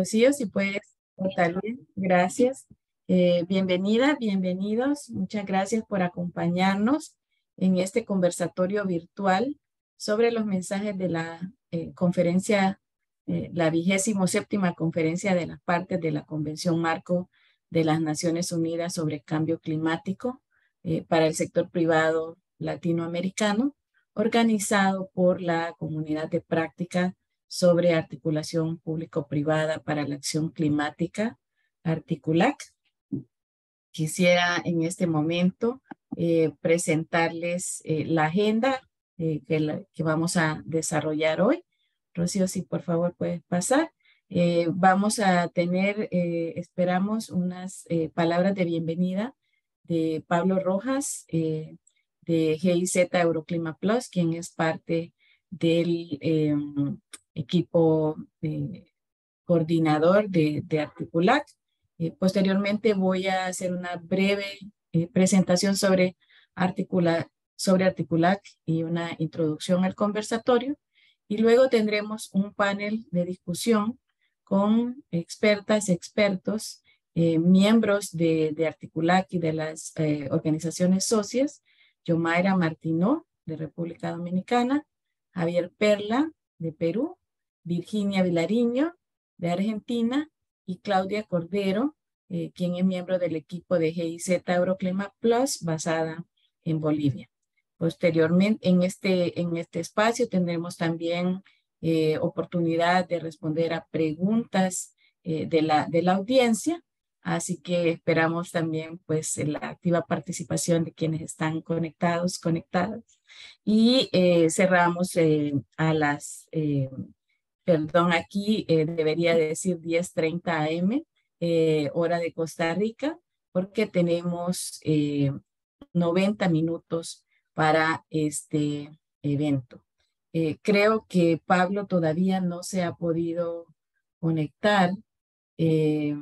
Rocío, si puedes contarle, gracias. Bienvenida, bienvenidos. Muchas gracias por acompañarnos en este conversatorio virtual sobre los mensajes de la conferencia, la 27ª conferencia de las partes de la Convención Marco de las Naciones Unidas sobre Cambio Climático para el sector privado latinoamericano, organizado por la Comunidad de Práctica sobre Articulación Público-Privada para la Acción Climática, Articulac. Quisiera en este momento presentarles la agenda que vamos a desarrollar hoy. Rocío, si por favor puedes pasar. Vamos a tener, esperamos, unas palabras de bienvenida de Pablo Rojas, de GIZ Euroclima Plus, quien es parte del equipo coordinador de Articulac. Posteriormente voy a hacer una breve presentación sobre Articulac y una introducción al conversatorio. Y luego tendremos un panel de discusión con expertas, expertos, miembros de Articulac y de las organizaciones socias, Yomaira Martínez, de República Dominicana, Javier Perla, de Perú, Virginia Vilariño, de Argentina, y Claudia Cordero, quien es miembro del equipo de GIZ Euroclima Plus, basada en Bolivia. Posteriormente, en este espacio tendremos también oportunidad de responder a preguntas de la audiencia, así que esperamos también pues la activa participación de quienes están conectadas. Y cerramos a las, perdón, aquí debería decir 10:30 AM, hora de Costa Rica, porque tenemos 90 minutos para este evento. Creo que Pablo todavía no se ha podido conectar. Eh,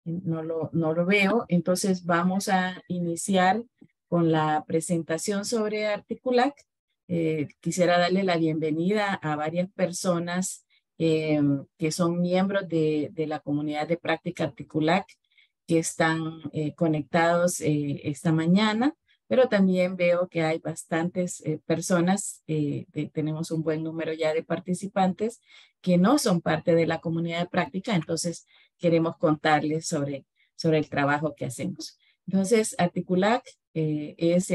no lo veo, entonces vamos a iniciar con la presentación sobre Articulac. Quisiera darle la bienvenida a varias personas que son miembros de la comunidad de práctica Articulac que están conectados esta mañana, pero también veo que hay bastantes personas, tenemos un buen número ya de participantes que no son parte de la comunidad de práctica, entonces queremos contarles sobre el trabajo que hacemos. Entonces, Articulac es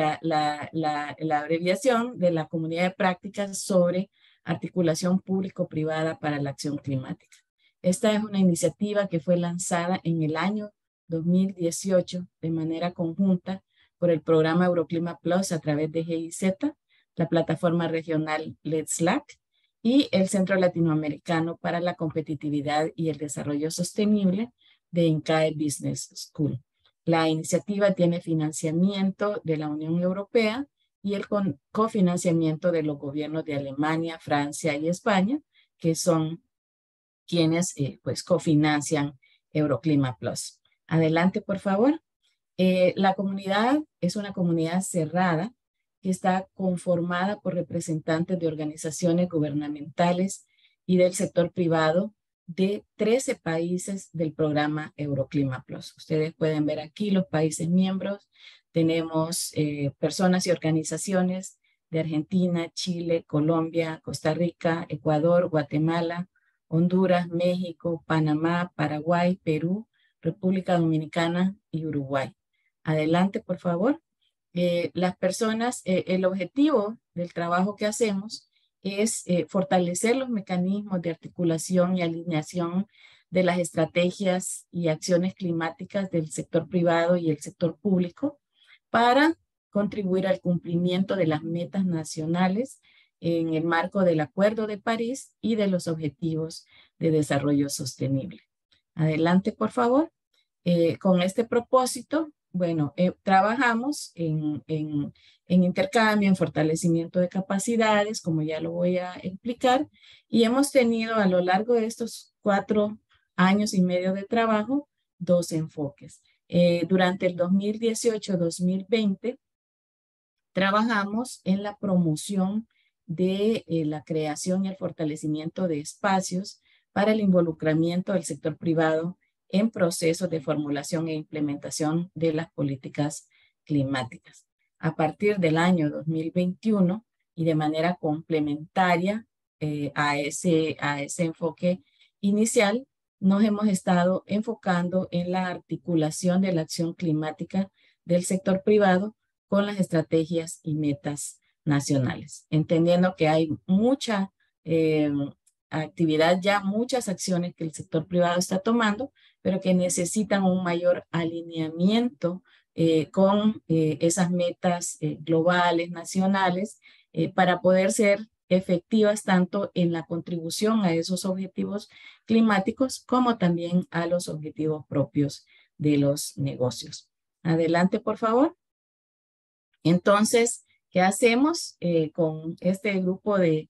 la abreviación de la comunidad de prácticas sobre articulación público-privada para la acción climática. Esta es una iniciativa que fue lanzada en el año 2018 de manera conjunta por el programa Euroclima Plus a través de GIZ, la plataforma regional Let's LAC y el Centro Latinoamericano para la Competitividad y el Desarrollo Sostenible de INCAE Business School. La iniciativa tiene financiamiento de la Unión Europea y el cofinanciamiento de los gobiernos de Alemania, Francia y España, que son quienes pues cofinancian Euroclima Plus. Adelante, por favor. La comunidad es una comunidad cerrada que está conformada por representantes de organizaciones gubernamentales y del sector privado de 13 países del programa Euroclima Plus. Ustedes pueden ver aquí los países miembros. Tenemos personas y organizaciones de Argentina, Chile, Colombia, Costa Rica, Ecuador, Guatemala, Honduras, México, Panamá, Paraguay, Perú, República Dominicana y Uruguay. Adelante, por favor. Las personas, el objetivo del trabajo que hacemos es fortalecer los mecanismos de articulación y alineación de las estrategias y acciones climáticas del sector privado y el sector público para contribuir al cumplimiento de las metas nacionales en el marco del Acuerdo de París y de los Objetivos de Desarrollo Sostenible. Adelante, por favor. Con este propósito, bueno, trabajamos en intercambio, en fortalecimiento de capacidades, como ya lo voy a explicar, y hemos tenido a lo largo de estos 4 años y medio de trabajo, 2 enfoques. Durante el 2018-2020, trabajamos en la promoción de la creación y el fortalecimiento de espacios para el involucramiento del sector privado en procesos de formulación e implementación de las políticas climáticas. A partir del año 2021 y de manera complementaria a ese enfoque inicial, nos hemos estado enfocando en la articulación de la acción climática del sector privado con las estrategias y metas nacionales, entendiendo que hay mucha actividad ya, muchas acciones que el sector privado está tomando, pero que necesitan un mayor alineamiento con esas metas globales, nacionales, para poder ser efectivas tanto en la contribución a esos objetivos climáticos como también a los objetivos propios de los negocios. Adelante, por favor. Entonces, ¿qué hacemos con este grupo de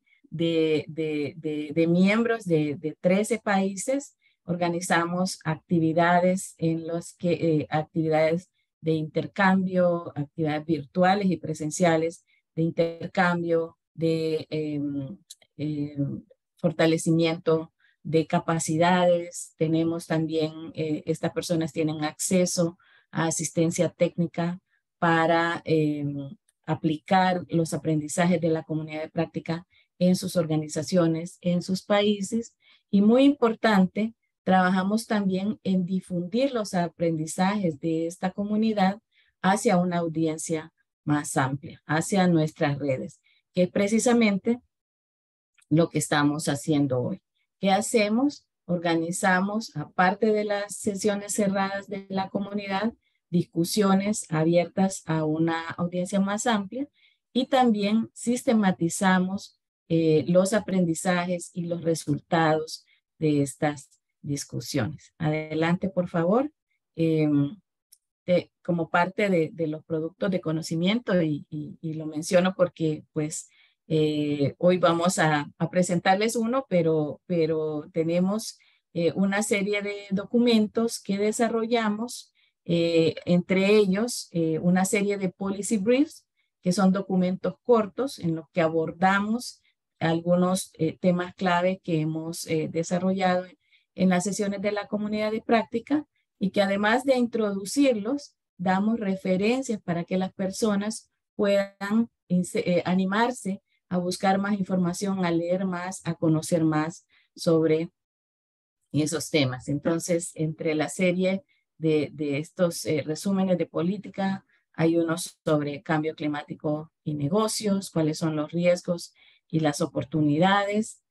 miembros de 13 países? Organizamos actividades en los que actividades de intercambio, actividades virtuales y presenciales de intercambio, de fortalecimiento de capacidades. Tenemos también, estas personas tienen acceso a asistencia técnica para aplicar los aprendizajes de la comunidad de práctica en sus organizaciones, en sus países. Y muy importante, trabajamos también en difundir los aprendizajes de esta comunidad hacia una audiencia más amplia, hacia nuestras redes, que es precisamente lo que estamos haciendo hoy. ¿Qué hacemos? Organizamos, aparte de las sesiones cerradas de la comunidad, discusiones abiertas a una audiencia más amplia y también sistematizamos los aprendizajes y los resultados de estas discusiones. Adelante, por favor. Como parte de los productos de conocimiento y lo menciono porque pues hoy vamos a presentarles uno, pero tenemos una serie de documentos que desarrollamos, entre ellos una serie de policy briefs, que son documentos cortos en los que abordamos algunos temas clave que hemos desarrollado en las sesiones de la comunidad de práctica y que además de introducirlos, damos referencias para que las personas puedan animarse a buscar más información, a leer más, a conocer más sobre esos temas. Entonces, entre la serie de estos resúmenes de política, hay unos sobre cambio climático y negocios, cuáles son los riesgos y las oportunidades,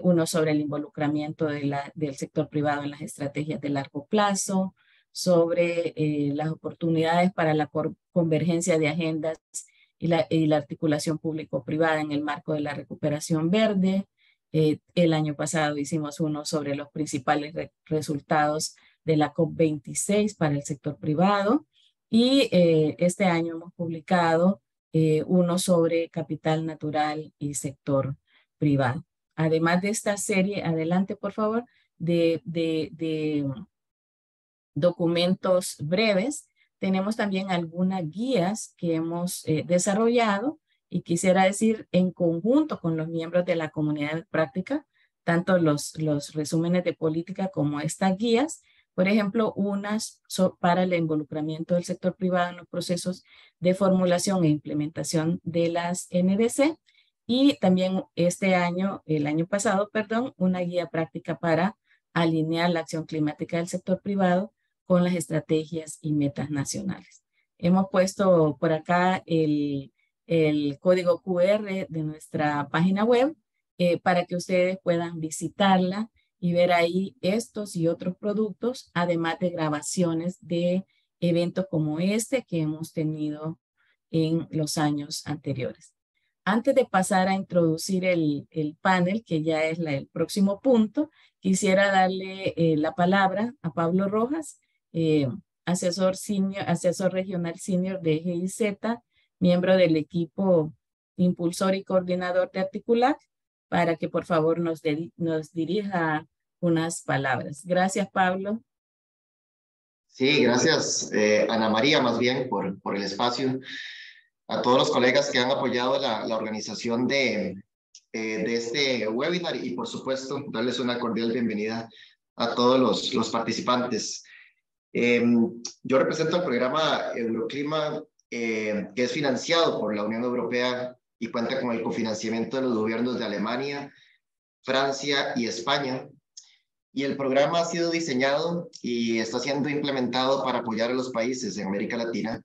uno sobre el involucramiento del sector privado en las estrategias de largo plazo, sobre las oportunidades para la convergencia de agendas y la articulación público-privada en el marco de la recuperación verde. El año pasado hicimos uno sobre los principales resultados de la COP26 para el sector privado y este año hemos publicado uno sobre capital natural y sector privado. Además de esta serie, adelante por favor, de documentos breves, tenemos también algunas guías que hemos desarrollado y quisiera decir en conjunto con los miembros de la comunidad de práctica, tanto los resúmenes de política como estas guías, por ejemplo, unas para el involucramiento del sector privado en los procesos de formulación e implementación de las NDC y también el año pasado, perdón, una guía práctica para alinear la acción climática del sector privado con las estrategias y metas nacionales. Hemos puesto por acá el código QR de nuestra página web para que ustedes puedan visitarla y ver ahí estos y otros productos, además de grabaciones de eventos como este que hemos tenido en los años anteriores. Antes de pasar a introducir el panel, que ya es el próximo punto, quisiera darle la palabra a Pablo Rojas, asesor regional senior de GIZ, miembro del equipo impulsor y coordinador de Articulac, para que por favor nos dirija unas palabras. Gracias, Pablo. Sí, gracias, Ana María, más bien por el espacio. A todos los colegas que han apoyado la organización de de este webinar y, por supuesto, darles una cordial bienvenida a todos los participantes. Yo represento el programa Euroclima, que es financiado por la Unión Europea y cuenta con el cofinanciamiento de los gobiernos de Alemania, Francia y España. Y el programa ha sido diseñado y está siendo implementado para apoyar a los países en América Latina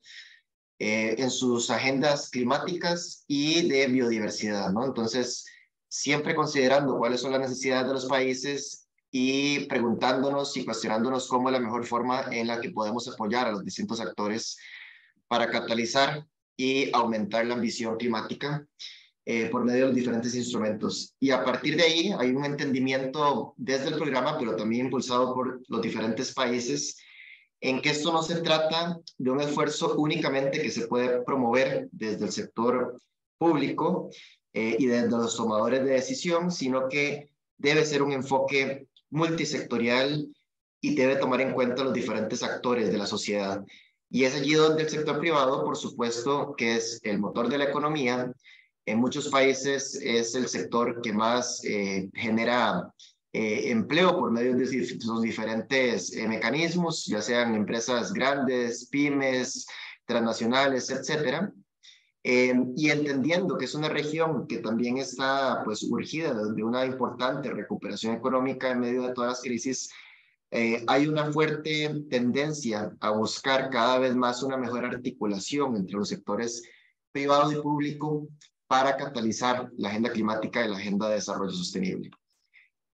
en sus agendas climáticas y de biodiversidad, ¿no? Entonces, siempre considerando cuáles son las necesidades de los países y preguntándonos y cuestionándonos cómo es la mejor forma en la que podemos apoyar a los distintos actores para catalizar y aumentar la ambición climática por medio de los diferentes instrumentos. Y a partir de ahí hay un entendimiento desde el programa, pero también impulsado por los diferentes países, en que esto no se trata de un esfuerzo únicamente que se puede promover desde el sector público y desde los tomadores de decisión, sino que debe ser un enfoque multisectorial y debe tomar en cuenta los diferentes actores de la sociedad. Y es allí donde el sector privado, por supuesto, que es el motor de la economía, en muchos países es el sector que más genera empleo por medio de sus diferentes mecanismos, ya sean empresas grandes, pymes, transnacionales, etcétera. Y entendiendo que es una región que también está pues urgida de una importante recuperación económica en medio de todas las crisis, hay una fuerte tendencia a buscar cada vez más una mejor articulación entre los sectores privado y público para catalizar la agenda climática y la agenda de desarrollo sostenible.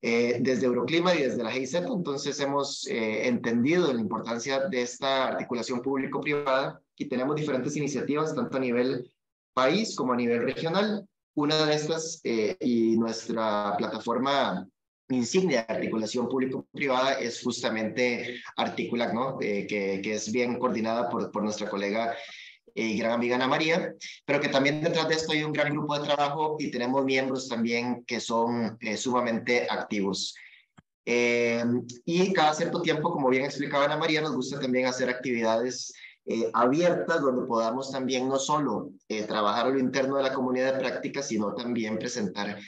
Desde Euroclima y desde la GIZ, entonces hemos entendido la importancia de esta articulación público-privada y tenemos diferentes iniciativas, tanto a nivel país como a nivel regional. Una de estas y nuestra plataforma insignia de articulación público-privada es justamente Articulac, ¿no? Que es bien coordinada por nuestra colega y gran amiga Ana María, pero que también detrás de esto hay un gran grupo de trabajo y tenemos miembros también que son sumamente activos. Y cada cierto tiempo, como bien explicaba Ana María, nos gusta también hacer actividades abiertas donde podamos también no solo trabajar a lo interno de la comunidad de práctica, sino también presentar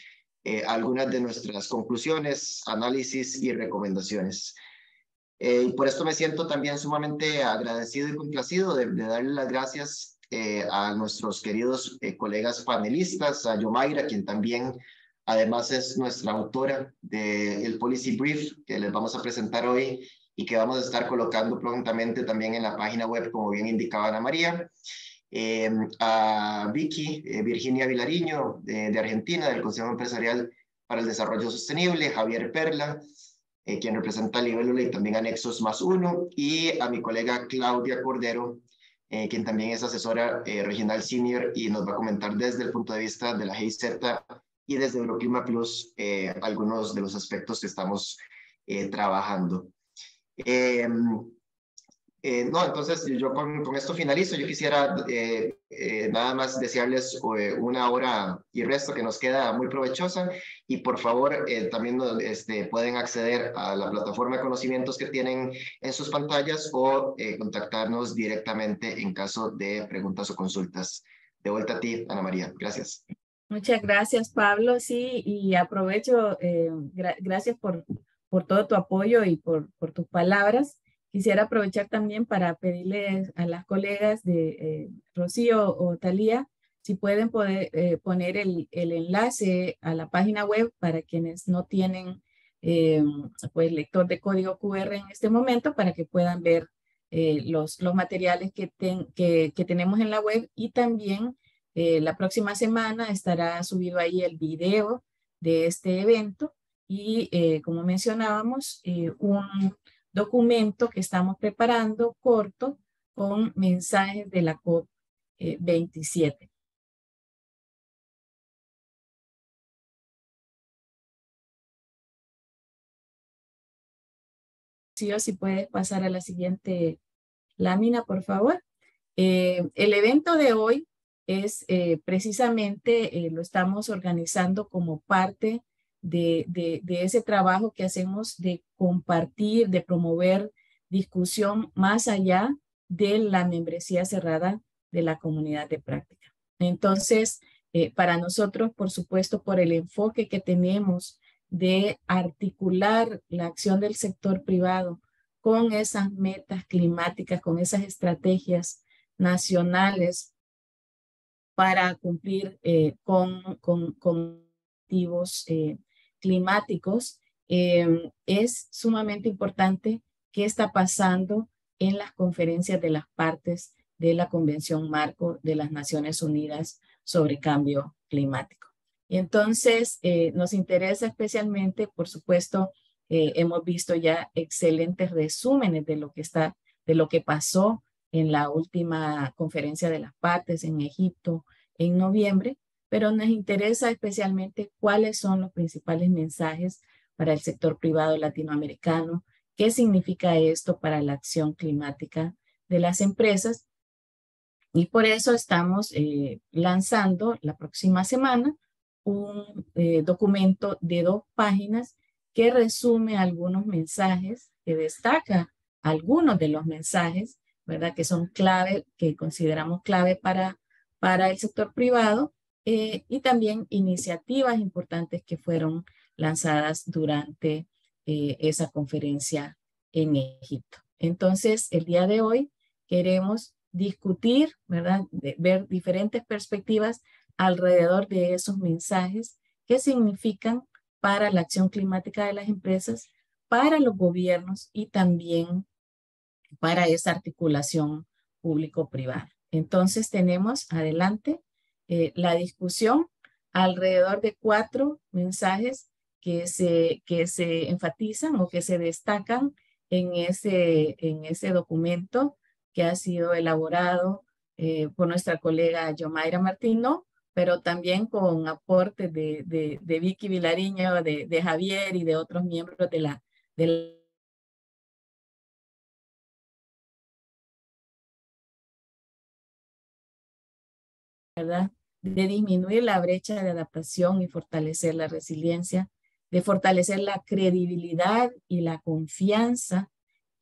algunas de nuestras conclusiones, análisis y recomendaciones. Y por esto me siento también sumamente agradecido y complacido de darle las gracias a nuestros queridos colegas panelistas, a Yomaira, quien también además es nuestra autora del Policy Brief que les vamos a presentar hoy y que vamos a estar colocando prontamente también en la página web, como bien indicaba Ana María. A Vicky, Virginia Vilariño, de Argentina, del Consejo Empresarial para el Desarrollo Sostenible, Javier Perla, quien representa a Libélula y también Anexos +1, y a mi colega Claudia Cordero, quien también es asesora regional senior y nos va a comentar desde el punto de vista de la GIZ y desde Euroclima Plus algunos de los aspectos que estamos trabajando. No, entonces yo con esto finalizo. Yo quisiera nada más desearles una hora y resto que nos queda muy provechosa y por favor también pueden acceder a la plataforma de conocimientos que tienen en sus pantallas o contactarnos directamente en caso de preguntas o consultas. De vuelta a ti, Ana María. Gracias. Muchas gracias, Pablo. Sí, y aprovecho, gracias por todo tu apoyo y por tus palabras. Quisiera aprovechar también para pedirles a las colegas de Rocío o Talía si pueden poner el enlace a la página web para quienes no tienen pues lector de código QR en este momento, para que puedan ver los materiales que tenemos en la web. Y también la próxima semana estará subido ahí el video de este evento y como mencionábamos, un documento que estamos preparando corto con mensajes de la COP27. Si puedes pasar a la siguiente lámina, por favor. El evento de hoy es precisamente, lo estamos organizando como parte de ese trabajo que hacemos de compartir, de promover discusión más allá de la membresía cerrada de la comunidad de práctica. Entonces, Para nosotros, por supuesto, por el enfoque que tenemos de articular la acción del sector privado con esas metas climáticas, con esas estrategias nacionales para cumplir con objetivos climáticos, es sumamente importante qué está pasando en las conferencias de las partes de la Convención Marco de las Naciones Unidas sobre Cambio Climático. Y entonces nos interesa especialmente, por supuesto, hemos visto ya excelentes resúmenes de lo que pasó en la última conferencia de las partes en Egipto en noviembre, pero nos interesa especialmente cuáles son los principales mensajes para el sector privado latinoamericano, qué significa esto para la acción climática de las empresas. Y por eso estamos lanzando la próxima semana un documento de 2 páginas que resume algunos mensajes, que destaca algunos de los mensajes, ¿verdad? Que son clave, que consideramos clave para el sector privado, y también iniciativas importantes que fueron lanzadas durante esa conferencia en Egipto. Entonces, el día de hoy queremos discutir, ¿verdad? Ver diferentes perspectivas alrededor de esos mensajes que significan para la acción climática de las empresas, para los gobiernos y también para esa articulación público-privada. Entonces tenemos adelante la discusión alrededor de 4 mensajes que se enfatizan o que se destacan en ese documento que ha sido elaborado por nuestra colega Yomaira Martino, pero también con aportes de Vicky Vilariño, de Javier y de otros miembros de la ¿verdad? De disminuir la brecha de adaptación y fortalecer la resiliencia, de fortalecer la credibilidad y la confianza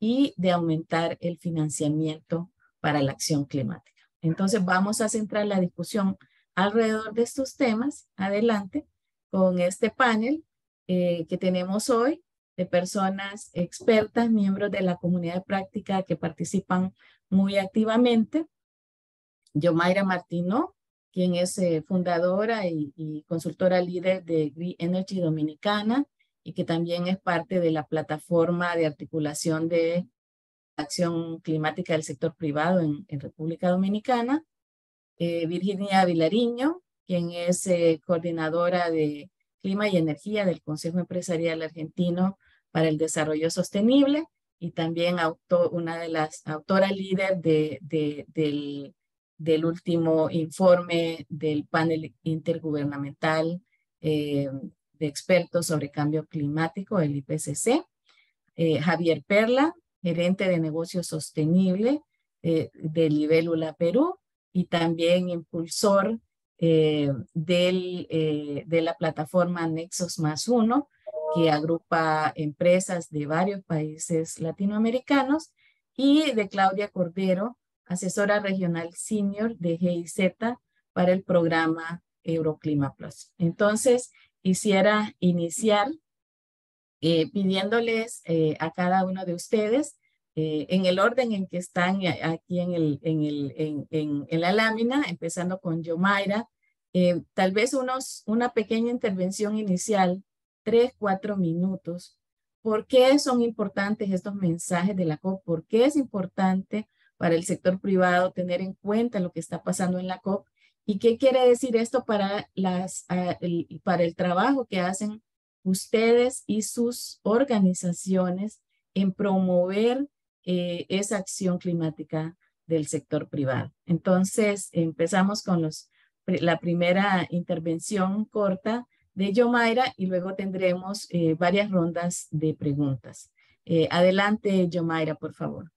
y de aumentar el financiamiento para la acción climática. Entonces vamos a centrar la discusión alrededor de estos temas, adelante, con este panel que tenemos hoy de personas expertas, miembros de la comunidad de práctica que participan muy activamente. Yomaira Martino, quien es fundadora y consultora líder de Green Energy Dominicana y que también es parte de la plataforma de articulación de acción climática del sector privado en República Dominicana. Virginia Vilariño, quien es coordinadora de Clima y Energía del Consejo Empresarial Argentino para el Desarrollo Sostenible y también una de las autoras líder del último informe del panel intergubernamental de expertos sobre cambio climático, el IPCC. Javier Perla, gerente de negocio sostenible de Libélula Perú y también impulsor de la plataforma Nexos Más Uno, que agrupa empresas de varios países latinoamericanos, y de Claudia Cordero, asesora regional senior de GIZ para el programa Euroclima Plus. Entonces, quisiera iniciar pidiéndoles a cada uno de ustedes, en el orden en que están aquí en la lámina, empezando con Yomaira, tal vez una pequeña intervención inicial, 3, 4 minutos. ¿Por qué son importantes estos mensajes de la COP? ¿Por qué es importante para el sector privado tener en cuenta lo que está pasando en la COP? ¿Y qué quiere decir esto para el trabajo que hacen ustedes y sus organizaciones en promover esa acción climática del sector privado? Entonces, empezamos con la primera intervención corta de Yomaira y luego tendremos varias rondas de preguntas. Adelante, Yomaira, por favor.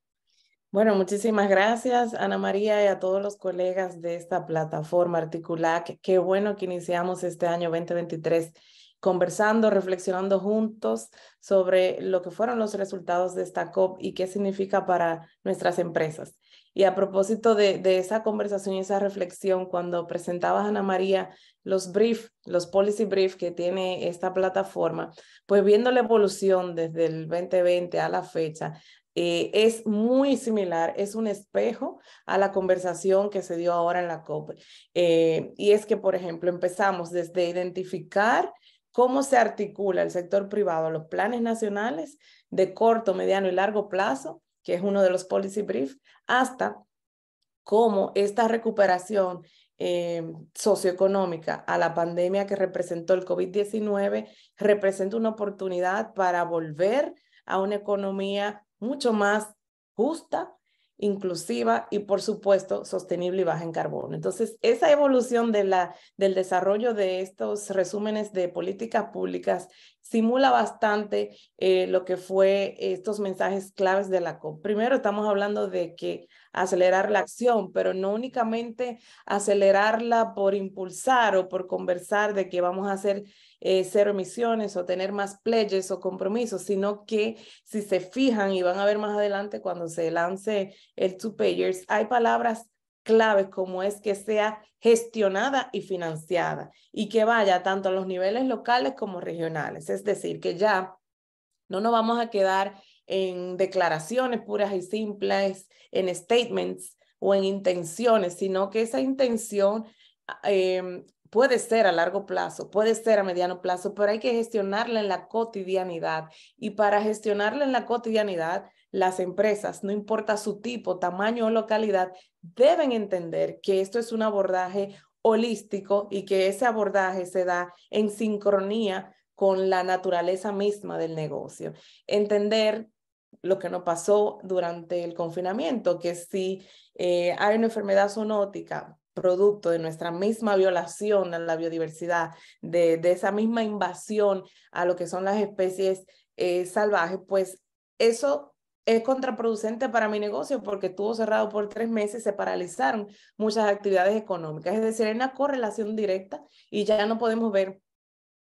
Bueno, muchísimas gracias, Ana María, y a todos los colegas de esta plataforma Articulac. Qué bueno que iniciamos este año 2023 conversando, reflexionando juntos sobre lo que fueron los resultados de esta COP y qué significa para nuestras empresas. Y a propósito de esa conversación y esa reflexión, cuando presentabas, Ana María, los policy brief que tiene esta plataforma, pues viendo la evolución desde el 2020 a la fecha, es muy similar, es un espejo a la conversación que se dio ahora en la COP. Y es que, por ejemplo, empezamos desde identificar cómo se articula el sector privado, los planes nacionales de corto, mediano y largo plazo, que es uno de los policy briefs, hasta cómo esta recuperación socioeconómica a la pandemia que representó el COVID-19 representa una oportunidad para volver a una economía mucho más justa, inclusiva y, por supuesto, sostenible y baja en carbono. Entonces, esa evolución del desarrollo de estos resúmenes de políticas públicas simula bastante lo que fue estos mensajes claves de la COP. Primero, estamos hablando de que acelerar la acción, pero no únicamente acelerarla por impulsar o por conversar de que vamos a hacer cero emisiones o tener más pledges o compromisos, sino que si se fijan y van a ver más adelante cuando se lance el Two Pagers, hay palabras claves como es que sea gestionada y financiada y que vaya tanto a los niveles locales como regionales. Es decir, que ya no nos vamos a quedar en declaraciones puras y simples, en statements o en intenciones, sino que esa intención puede ser a largo plazo, puede ser a mediano plazo, pero hay que gestionarla en la cotidianidad. Y para gestionarla en la cotidianidad, las empresas, no importa su tipo, tamaño o localidad, deben entender que esto es un abordaje holístico y que ese abordaje se da en sincronía con la naturaleza misma del negocio. Entender lo que nos pasó durante el confinamiento, que si hay una enfermedad zoonótica producto de nuestra misma violación a la biodiversidad, de esa misma invasión a lo que son las especies salvajes, pues eso es contraproducente para mi negocio porque estuvo cerrado por 3 meses, se paralizaron muchas actividades económicas. Es decir, hay una correlación directa y ya no podemos ver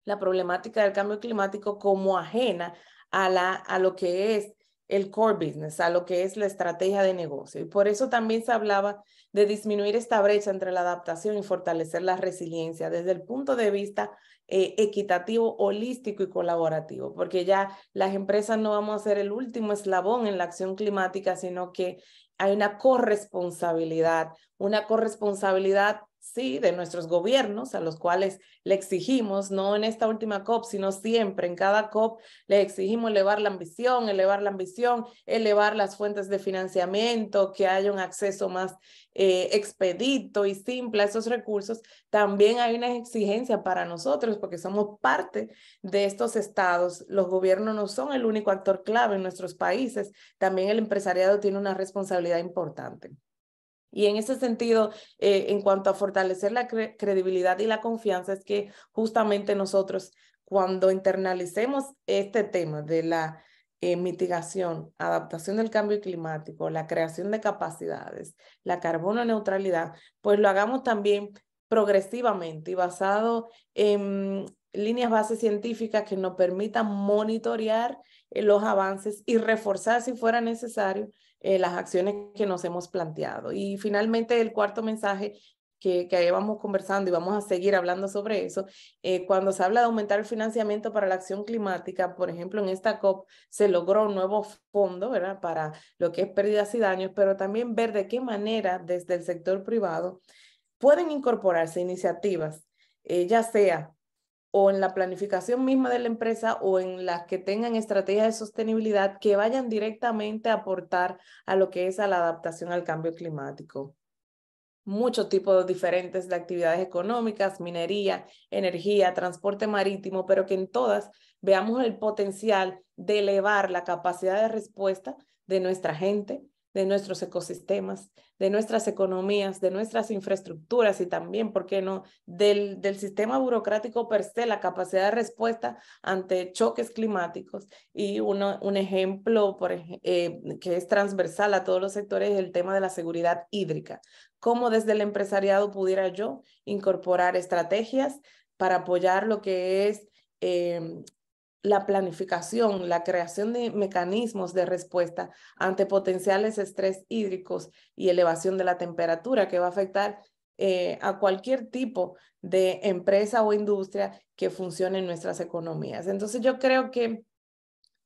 la problemática del cambio climático como ajena a lo que es el core business, a lo que es la estrategia de negocio. Y por eso también se hablaba de disminuir esta brecha entre la adaptación y fortalecer la resiliencia desde el punto de vista equitativo, holístico y colaborativo, porque ya las empresas no vamos a ser el último eslabón en la acción climática, sino que hay una corresponsabilidad sí, de nuestros gobiernos, a los cuales le exigimos, no en esta última COP, sino siempre, en cada COP, le exigimos elevar la ambición, elevar las fuentes de financiamiento, que haya un acceso más expedito y simple a esos recursos. También hay una exigencia para nosotros, porque somos parte de estos estados. Los gobiernos no son el único actor clave en nuestros países, también el empresariado tiene una responsabilidad importante. Y en ese sentido, en cuanto a fortalecer la credibilidad y la confianza, es que justamente nosotros, cuando internalicemos este tema de la mitigación, adaptación del cambio climático, la creación de capacidades, la carbono neutralidad, pues lo hagamos también progresivamente y basado en líneas bases científicas que nos permitan monitorear los avances y reforzar, si fuera necesario, las acciones que nos hemos planteado. Y finalmente, el cuarto mensaje que vamos conversando y vamos a seguir hablando sobre eso, cuando se habla de aumentar el financiamiento para la acción climática, por ejemplo, en esta COP se logró un nuevo fondo, ¿verdad?, para lo que es pérdidas y daños, pero también ver de qué manera desde el sector privado pueden incorporarse iniciativas, ya sea o en la planificación misma de la empresa o en las que tengan estrategias de sostenibilidad que vayan directamente a aportar a lo que es a la adaptación al cambio climático. Muchos tipos diferentes de actividades económicas, minería, energía, transporte marítimo, pero que en todas veamos el potencial de elevar la capacidad de respuesta de nuestra gente, de nuestros ecosistemas, de nuestras economías, de nuestras infraestructuras y también, ¿por qué no?, del sistema burocrático per se, la capacidad de respuesta ante choques climáticos. Y un ejemplo que es transversal a todos los sectores es el tema de la seguridad hídrica. Cómo desde el empresariado pudiera yo incorporar estrategias para apoyar lo que es la planificación, la creación de mecanismos de respuesta ante potenciales estrés hídricos y elevación de la temperatura que va a afectar a cualquier tipo de empresa o industria que funcione en nuestras economías. Entonces yo creo que,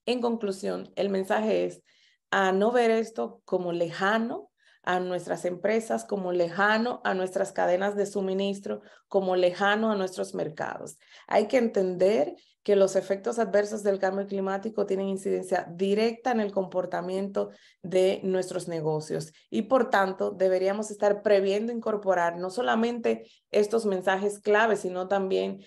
en conclusión, el mensaje es a no ver esto como lejano a nuestras empresas, como lejano a nuestras cadenas de suministro, como lejano a nuestros mercados. Hay que entender que los efectos adversos del cambio climático tienen incidencia directa en el comportamiento de nuestros negocios y por tanto deberíamos estar previendo incorporar no solamente estos mensajes claves, sino también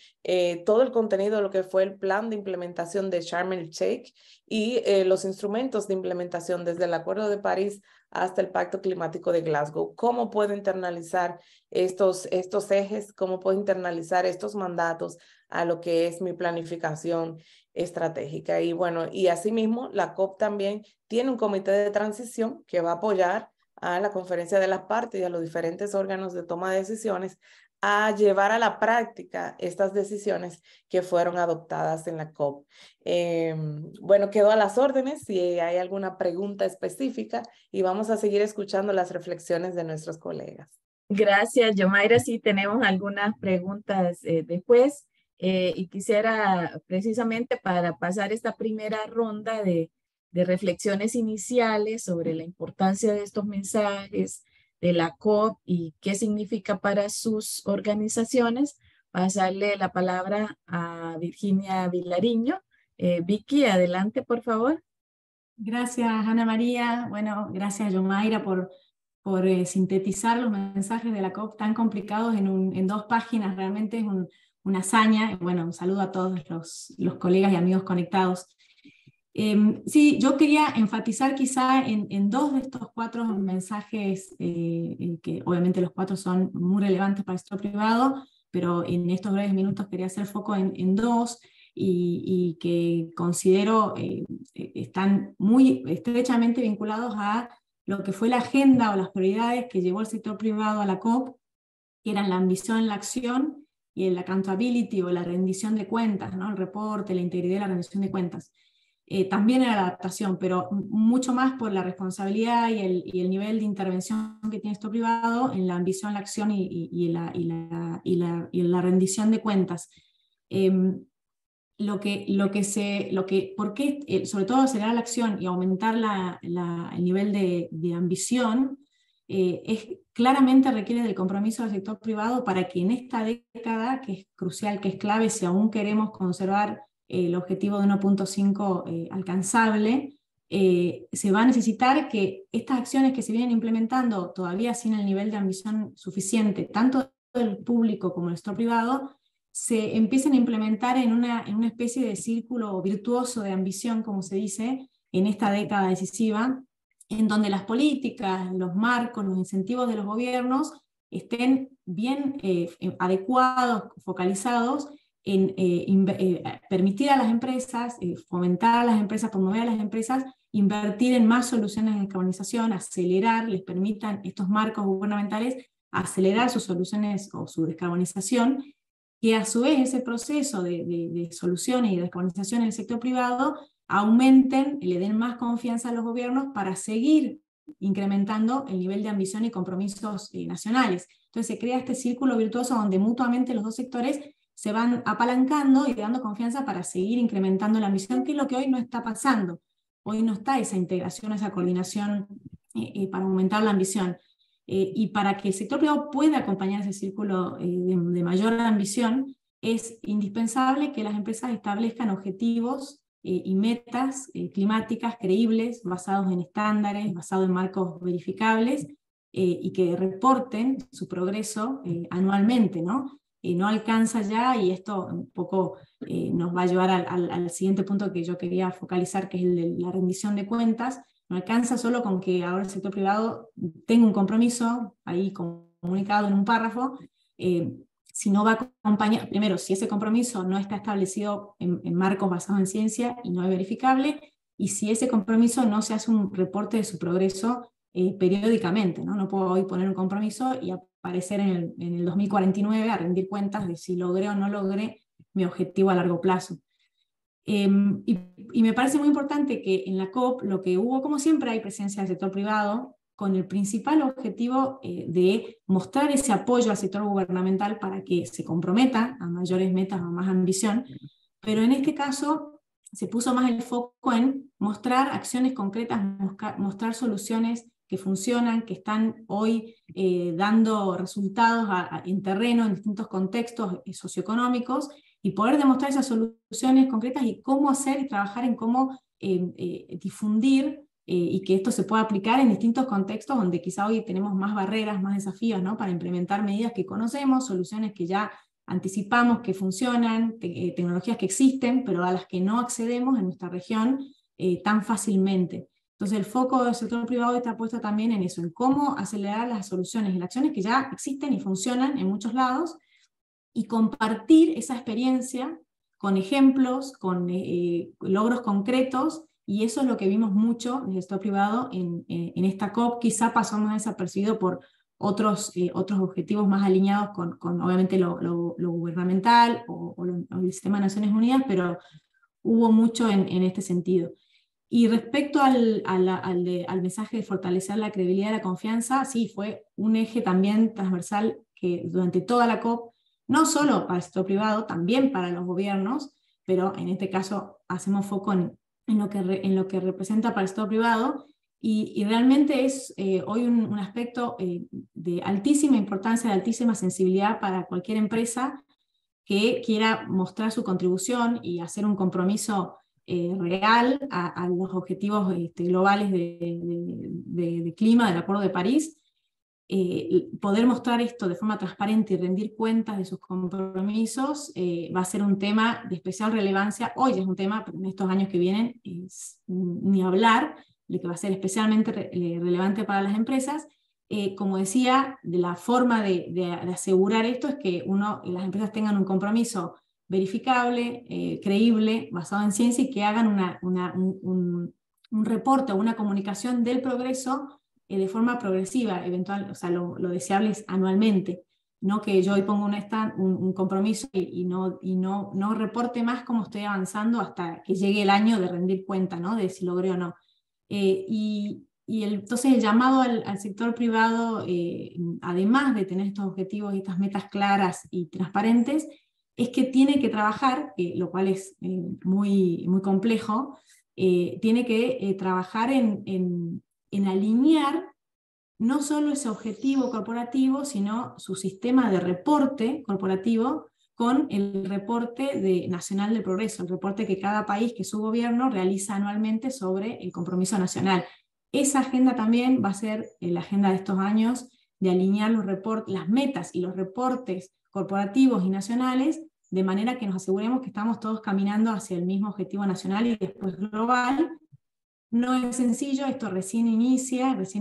todo el contenido de lo que fue el plan de implementación de Sharm el Sheikh y los instrumentos de implementación desde el Acuerdo de París hasta el Pacto Climático de Glasgow. ¿Cómo puedo internalizar estos ejes? ¿Cómo puedo internalizar estos mandatos a lo que es mi planificación estratégica? Y bueno, y asimismo, la COP también tiene un comité de transición que va a apoyar a la conferencia de las partes y a los diferentes órganos de toma de decisiones a llevar a la práctica estas decisiones que fueron adoptadas en la COP. Bueno, quedo a las órdenes si hay alguna pregunta específica y vamos a seguir escuchando las reflexiones de nuestros colegas. Gracias, Yomaira. Sí, tenemos algunas preguntas después y quisiera precisamente para pasar esta primera ronda de reflexiones iniciales sobre la importancia de estos mensajes de la COP y qué significa para sus organizaciones, pasarle la palabra a Virginia Vilariño. Vicky, adelante, por favor. Gracias, Ana María. Bueno, gracias, Yomaira, por sintetizar los mensajes de la COP tan complicados en 2 páginas. Realmente es una hazaña. Bueno, un saludo a todos los colegas y amigos conectados. Sí, yo quería enfatizar quizá en 2 de estos 4 mensajes, que obviamente los 4 son muy relevantes para el sector privado, pero en estos breves minutos quería hacer foco en 2 y que considero están muy estrechamente vinculados a lo que fue la agenda o las prioridades que llevó el sector privado a la COP, que eran la ambición, la acción y el accountability o la rendición de cuentas, ¿no? El reporte, la integridad y la rendición de cuentas. También era la adaptación, pero mucho más por la responsabilidad y el nivel de intervención que tiene esto privado en la ambición, la acción y la rendición de cuentas. ¿Por qué, sobre todo acelerar la acción y aumentar el nivel de ambición? Claramente requiere del compromiso del sector privado para que en esta década, que es crucial, que es clave, si aún queremos conservar el objetivo de 1.5 alcanzable, se va a necesitar que estas acciones que se vienen implementando todavía sin el nivel de ambición suficiente, tanto del público como del sector privado, se empiecen a implementar en una especie de círculo virtuoso de ambición, como se dice, en esta década decisiva, en donde las políticas, los marcos, los incentivos de los gobiernos estén bien adecuados, focalizados en permitir a las empresas, fomentar a las empresas, promover a las empresas, invertir en más soluciones de descarbonización, acelerar, les permitan estos marcos gubernamentales acelerar sus soluciones o su descarbonización, que a su vez ese proceso de soluciones y de descarbonización en el sector privado aumenten, le den más confianza a los gobiernos para seguir incrementando el nivel de ambición y compromisos nacionales. Entonces se crea este círculo virtuoso donde mutuamente los 2 sectores se van apalancando y dando confianza para seguir incrementando la ambición, que es lo que hoy no está pasando. Hoy no está esa integración, esa coordinación para aumentar la ambición. Y para que el sector privado pueda acompañar ese círculo de mayor ambición, es indispensable que las empresas establezcan objetivos y metas climáticas creíbles, basados en estándares, basados en marcos verificables, y que reporten su progreso anualmente, ¿no? No alcanza ya, y esto un poco nos va a llevar al siguiente punto que yo quería focalizar, que es el de la rendición de cuentas. No alcanza solo con que ahora el sector privado tenga un compromiso ahí comunicado en un párrafo, si no va a acompañar, primero, si ese compromiso no está establecido en marcos basados en ciencia y no es verificable, y si ese compromiso no se hace un reporte de su progreso periódicamente, ¿no? No puedo hoy poner un compromiso y aparecer en el 2049 a rendir cuentas de si logré o no logré mi objetivo a largo plazo. Y me parece muy importante que en la COP lo que hubo, como siempre, hay presencia del sector privado, con el principal objetivo de mostrar ese apoyo al sector gubernamental para que se comprometa a mayores metas, a más ambición, pero en este caso se puso más el foco en mostrar acciones concretas, mostrar soluciones que funcionan, que están hoy dando resultados en terreno, en distintos contextos socioeconómicos, y poder demostrar esas soluciones concretas y cómo hacer y trabajar en cómo difundir y que esto se pueda aplicar en distintos contextos donde quizá hoy tenemos más barreras, más desafíos, ¿no? Para implementar medidas que conocemos, soluciones que ya anticipamos que funcionan, tecnologías que existen, pero a las que no accedemos en nuestra región tan fácilmente. Entonces el foco del sector privado está puesto también en eso, en cómo acelerar las soluciones y las acciones que ya existen y funcionan en muchos lados, y compartir esa experiencia con ejemplos, con logros concretos, y eso es lo que vimos mucho del sector privado en esta COP. Quizá pasó más desapercibido por otros objetivos más alineados con obviamente lo gubernamental o el sistema de Naciones Unidas, pero hubo mucho en este sentido. Y respecto al mensaje de fortalecer la credibilidad y la confianza, sí, fue un eje también transversal que durante toda la COP, no solo para el sector privado, también para los gobiernos, pero en este caso hacemos foco en lo que representa para el sector privado, y realmente es hoy un aspecto de altísima importancia, de altísima sensibilidad para cualquier empresa que quiera mostrar su contribución y hacer un compromiso real a los objetivos globales de clima del Acuerdo de París. Poder mostrar esto de forma transparente y rendir cuentas de sus compromisos va a ser un tema de especial relevancia. Hoy es un tema, pero en estos años que vienen ni hablar, de que va a ser especialmente relevante para las empresas. Como decía, de la forma de asegurar esto es que las empresas tengan un compromiso verificable, creíble, basado en ciencia, y que hagan un reporte o una comunicación del progreso de forma progresiva, eventual, o sea, lo deseable es anualmente, no que yo hoy pongo un compromiso y no reporte más cómo estoy avanzando hasta que llegue el año de rendir cuenta, ¿no? De si logré o no. Entonces el llamado al sector privado, además de tener estos objetivos y estas metas claras y transparentes, es que tiene que trabajar, lo cual es muy, muy complejo, tiene que trabajar en alinear no solo ese objetivo corporativo, sino su sistema de reporte corporativo con el reporte nacional del progreso, el reporte que cada país, que su gobierno realiza anualmente sobre el compromiso nacional. Esa agenda también va a ser la agenda de estos años, de alinear las metas y los reportes corporativos y nacionales, de manera que nos aseguremos que estamos todos caminando hacia el mismo objetivo nacional y después global. No es sencillo, esto recién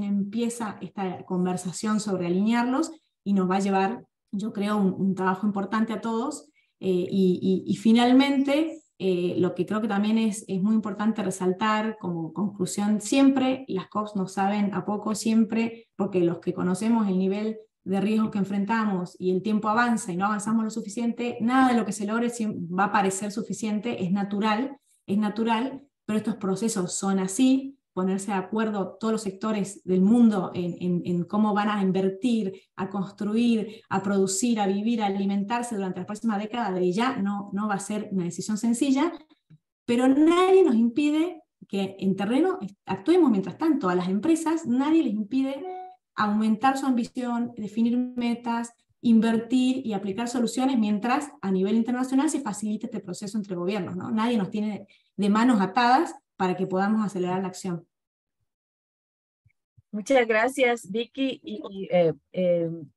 empieza esta conversación sobre alinearlos, y nos va a llevar, yo creo, un trabajo importante a todos. Y finalmente, lo que creo que también es muy importante resaltar como conclusión: siempre las COPs nos saben a poco, siempre, porque los que conocemos el nivel de riesgos que enfrentamos y el tiempo avanza y no avanzamos lo suficiente, nada de lo que se logre va a parecer suficiente, es natural, pero estos procesos son así. Ponerse de acuerdo todos los sectores del mundo en cómo van a invertir, a construir, a producir, a vivir, a alimentarse durante las próximas décadas, de ya no va a ser una decisión sencilla, pero nadie nos impide que en terreno actuemos mientras tanto. A las empresas nadie les impide aumentar su ambición, definir metas, invertir y aplicar soluciones, mientras a nivel internacional se facilite este proceso entre gobiernos, ¿no? Nadie nos tiene de manos atadas para que podamos acelerar la acción. Muchas gracias, Vicky.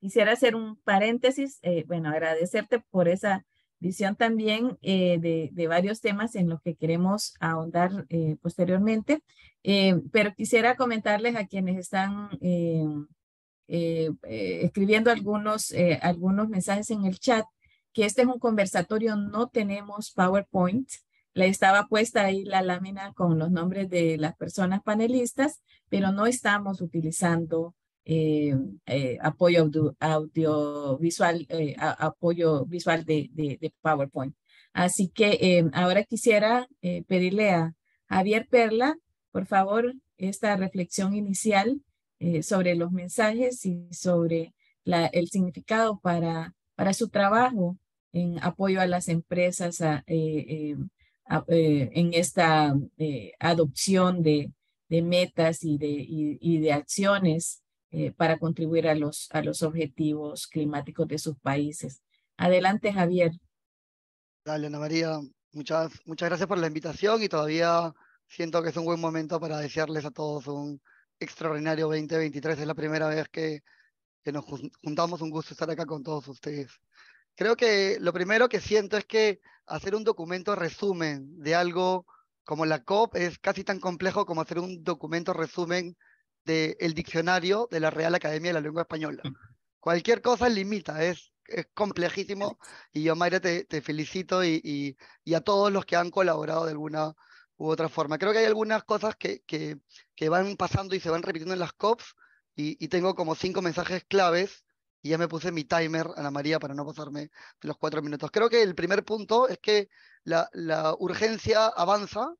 Quisiera hacer un paréntesis, bueno, agradecerte por esa visión también de varios temas en los que queremos ahondar posteriormente, pero quisiera comentarles a quienes están escribiendo algunos mensajes en el chat, que este es un conversatorio, no tenemos PowerPoint. Le estaba puesta ahí la lámina con los nombres de las personas panelistas, pero no estamos utilizando apoyo audiovisual, apoyo visual de PowerPoint. Así que ahora quisiera pedirle a Javier Perla, por favor, esta reflexión inicial sobre los mensajes y sobre el significado para su trabajo en apoyo a las empresas en esta adopción de metas y de acciones para contribuir a los objetivos climáticos de sus países. Adelante, Javier. Dale, Ana María, muchas gracias por la invitación y todavía siento que es un buen momento para desearles a todos un extraordinario 2023. Es la primera vez que nos juntamos, un gusto estar acá con todos ustedes. Creo que lo primero que siento es que hacer un documento resumen de algo como la COP es casi tan complejo como hacer un documento resumen del diccionario de la Real Academia de la Lengua Española. Cualquier cosa limita, es complejísimo, y yo, Mayra, te felicito y a todos los que han colaborado de alguna u otra forma. Creo que hay algunas cosas que van pasando y se van repitiendo en las COPs, y tengo como 5 mensajes claves, y ya me puse mi timer, Ana María, para no pasarme de los 4 minutos. Creo que el primer punto es que la urgencia avanza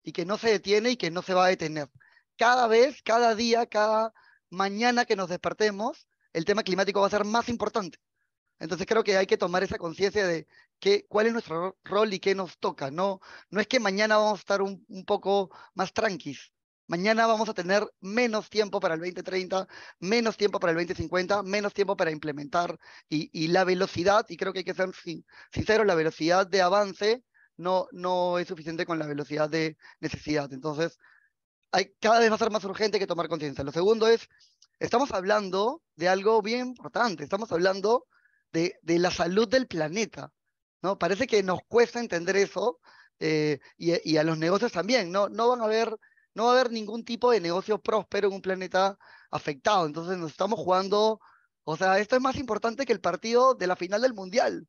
y que no se detiene y que no se va a detener. Cada vez, cada día, cada mañana que nos despertemos, el tema climático va a ser más importante. Entonces creo que hay que tomar esa conciencia de cuál es nuestro rol y qué nos toca. No es que mañana vamos a estar un poco más tranquis. Mañana vamos a tener menos tiempo para el 2030, menos tiempo para el 2050, menos tiempo para implementar. Y la velocidad, y creo que hay que ser sinceros, la velocidad de avance no es suficiente con la velocidad de necesidad. Entonces, cada vez va a ser más urgente que tomar conciencia. Lo segundo es, estamos hablando de algo bien importante. Estamos hablando de la salud del planeta, ¿no? Parece que nos cuesta entender eso, y a los negocios también. No va a haber ningún tipo de negocio próspero en un planeta afectado. Entonces nos estamos jugando, o sea, esto es más importante que el partido de la final del Mundial.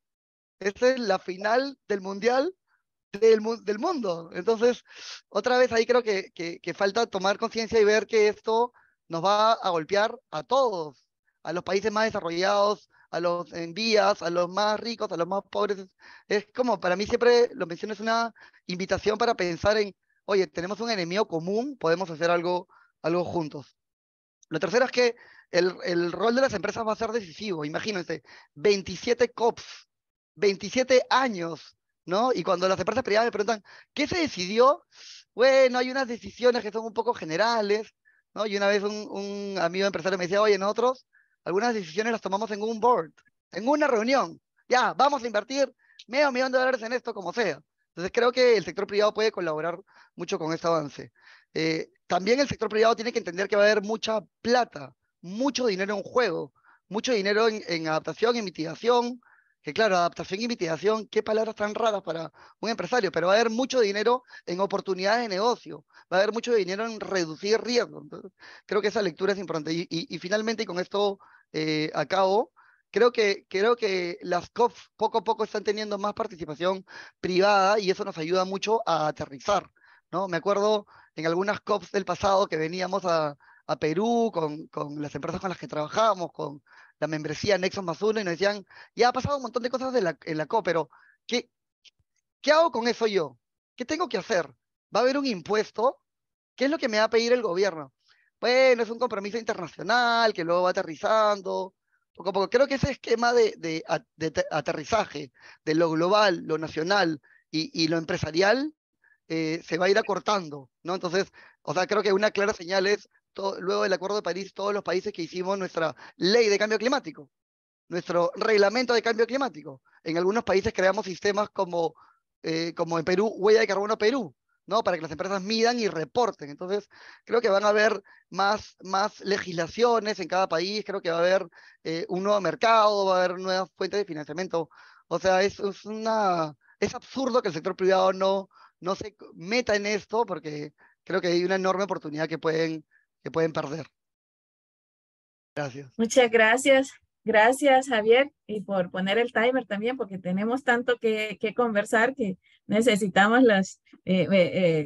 Esta es la final del Mundial del mundo. Entonces, otra vez ahí creo que falta tomar conciencia y ver que esto nos va a golpear a todos, a los países más desarrollados, a los en vías, a los más ricos, a los más pobres. Es como, para mí siempre lo menciono, es una invitación para pensar en, oye, tenemos un enemigo común, podemos hacer algo juntos. Lo tercero es que el rol de las empresas va a ser decisivo. Imagínense, 27 COPs, 27 años, ¿no? Y cuando las empresas privadas me preguntan, ¿qué se decidió? Bueno, hay unas decisiones que son un poco generales, ¿no? Y una vez un amigo empresario me decía, oye, nosotros algunas decisiones las tomamos en un board, en una reunión. Ya, vamos a invertir $500,000 en esto, como sea. Entonces creo que el sector privado puede colaborar mucho con este avance. También el sector privado tiene que entender que va a haber mucha plata, mucho dinero en juego, mucho dinero en adaptación y mitigación, que claro, adaptación y mitigación, qué palabras tan raras para un empresario, pero va a haber mucho dinero en oportunidades de negocio, va a haber mucho dinero en reducir riesgos. Entonces, creo que esa lectura es importante. Y finalmente, y con esto acabo, creo que las COP poco a poco están teniendo más participación privada, y eso nos ayuda mucho a aterrizar, ¿no? Me acuerdo en algunas COPs del pasado que veníamos a Perú con las empresas con las que trabajábamos, con la membresía Nexos más uno, y nos decían, ya ha pasado un montón de cosas en la COP, pero ¿qué hago con eso yo? ¿Qué tengo que hacer? ¿Va a haber un impuesto? ¿Qué es lo que me va a pedir el gobierno? Bueno, es un compromiso internacional que luego va aterrizando poco a poco. Creo que ese esquema de aterrizaje de lo global, lo nacional y lo empresarial se va a ir acortando, ¿no? Entonces, o sea, creo que una clara señal es, luego del Acuerdo de París, todos los países que hicimos nuestra ley de cambio climático, nuestro reglamento de cambio climático. En algunos países creamos sistemas como en Perú, Huella de Carbono Perú, ¿no? Para que las empresas midan y reporten. Entonces, creo que van a haber más legislaciones en cada país, creo que va a haber un nuevo mercado, va a haber nuevas fuentes de financiamiento. O sea, es absurdo que el sector privado no se meta en esto, porque creo que hay una enorme oportunidad que pueden perder. Gracias. Muchas gracias. Gracias, Javier, y por poner el timer también, porque tenemos tanto que conversar que necesitamos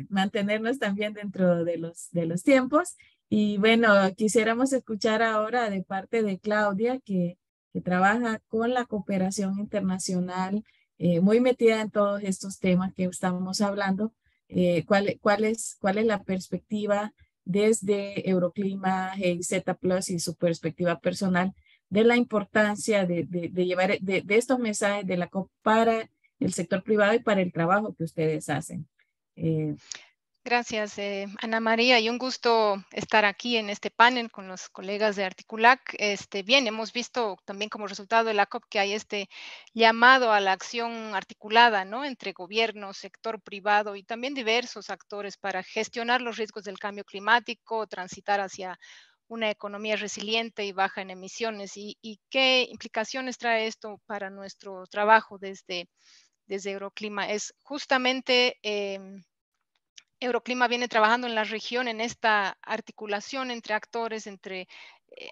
mantenernos también dentro de los tiempos. Y bueno, quisiéramos escuchar ahora de parte de Claudia, que trabaja con la cooperación internacional muy metida en todos estos temas que estamos hablando. ¿Cuál es la perspectiva desde Euroclima, GIZ Plus y su perspectiva personal de la importancia de llevar de estos mensajes de la COP para el sector privado y para el trabajo que ustedes hacen? Gracias, Ana María, y un gusto estar aquí en este panel con los colegas de Articulac. Bien, hemos visto también como resultado de la COP que hay este llamado a la acción articulada, ¿no?, entre gobierno, sector privado y también diversos actores para gestionar los riesgos del cambio climático, transitar hacia una economía resiliente y baja en emisiones. ¿Y qué implicaciones trae esto para nuestro trabajo desde Euroclima? Es justamente... Euroclima viene trabajando en la región en esta articulación entre actores, entre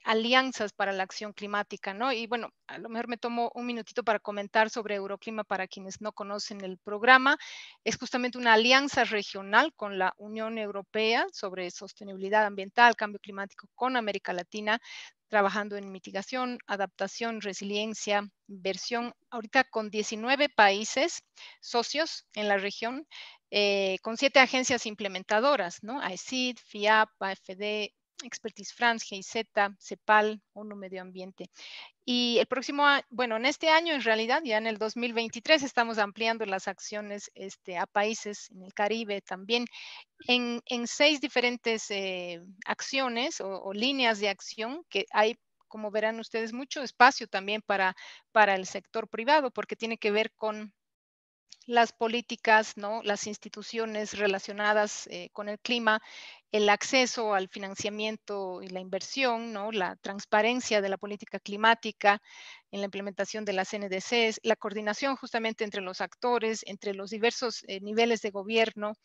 alianzas para la acción climática, ¿no? Y bueno, a lo mejor me tomo un minutito para comentar sobre Euroclima para quienes no conocen el programa. Es justamente una alianza regional con la Unión Europea sobre sostenibilidad ambiental, cambio climático con América Latina, trabajando en mitigación, adaptación, resiliencia, inversión, ahorita con 19 países socios en la región, con 7 agencias implementadoras, ¿no? AECID, FIAP, AFD, Expertise France, GIZ, CEPAL, ONU Medio Ambiente. Y el próximo año, bueno, en este año en realidad, ya en el 2023, estamos ampliando las acciones a países en el Caribe también, en 6 diferentes acciones o líneas de acción que hay, como verán ustedes, mucho espacio también para el sector privado, porque tiene que ver con las políticas, ¿no?, las instituciones relacionadas con el clima, el acceso al financiamiento y la inversión, ¿no?, la transparencia de la política climática en la implementación de las NDCs, la coordinación justamente entre los actores, entre los diversos niveles de gobierno,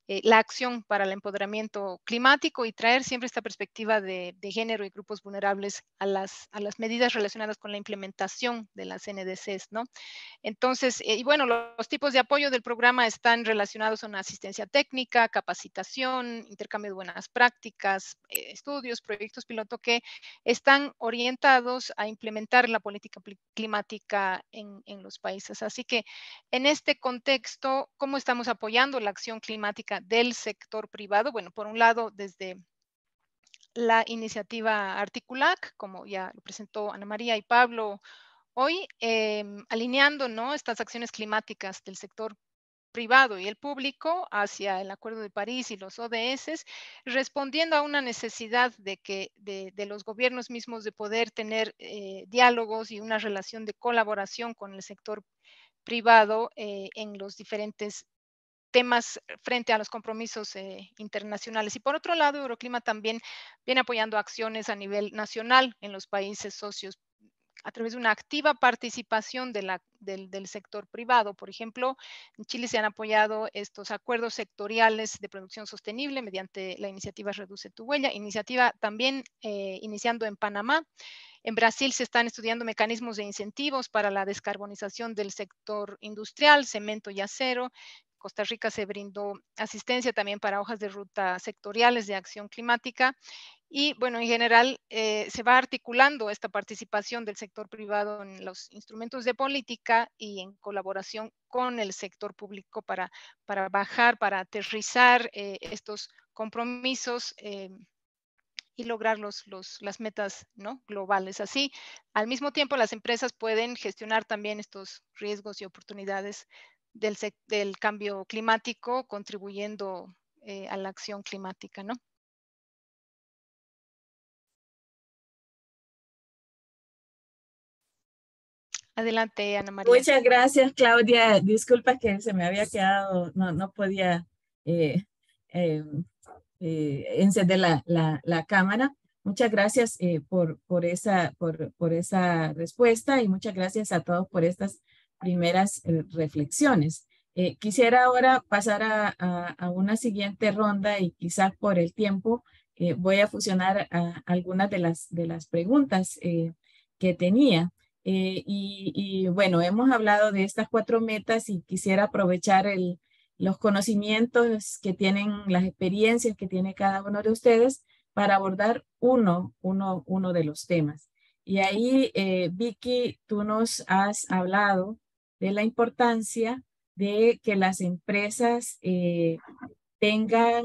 la acción para el empoderamiento climático y traer siempre esta perspectiva de género y grupos vulnerables a las medidas relacionadas con la implementación de las NDCs, ¿no? Entonces, y bueno, los tipos de apoyo del programa están relacionados a una asistencia técnica, capacitación, intercambio de buenas prácticas, estudios, proyectos piloto que están orientados a implementar la política climática en los países. Así que en este contexto, ¿cómo estamos apoyando la acción climática del sector privado? Bueno, por un lado, desde la iniciativa Articulac, como ya lo presentó Ana María y Pablo hoy, alineando, ¿no?, estas acciones climáticas del sector privado y el público hacia el Acuerdo de París y los ODS, respondiendo a una necesidad de los gobiernos mismos de poder tener diálogos y una relación de colaboración con el sector privado en los diferentes temas frente a los compromisos internacionales. Y por otro lado, Euroclima también viene apoyando acciones a nivel nacional en los países socios a través de una activa participación del sector privado. Por ejemplo, en Chile se han apoyado estos acuerdos sectoriales de producción sostenible mediante la iniciativa Reduce tu Huella, iniciativa también iniciando en Panamá. En Brasil se están estudiando mecanismos de incentivos para la descarbonización del sector industrial, cemento y acero. Costa Rica se brindó asistencia también para hojas de ruta sectoriales de acción climática. Y bueno, en general se va articulando esta participación del sector privado en los instrumentos de política y en colaboración con el sector público para bajar, para aterrizar estos compromisos y lograr las metas, ¿no?, globales. Así, al mismo tiempo, las empresas pueden gestionar también estos riesgos y oportunidades del cambio climático, contribuyendo a la acción climática, ¿no? Adelante, Ana María. Muchas gracias, Claudia. Disculpa que se me había quedado, no podía encender la cámara. Muchas gracias por esa respuesta y muchas gracias a todos por estas primeras reflexiones. Quisiera ahora pasar a una siguiente ronda y quizás por el tiempo voy a fusionar algunas de las preguntas que tenía. Y bueno, hemos hablado de estas 4 metas y quisiera aprovechar los conocimientos que tienen, las experiencias que tiene cada uno de ustedes para abordar uno de los temas. Y ahí, Vicky, tú nos has hablado de la importancia de que las empresas tengan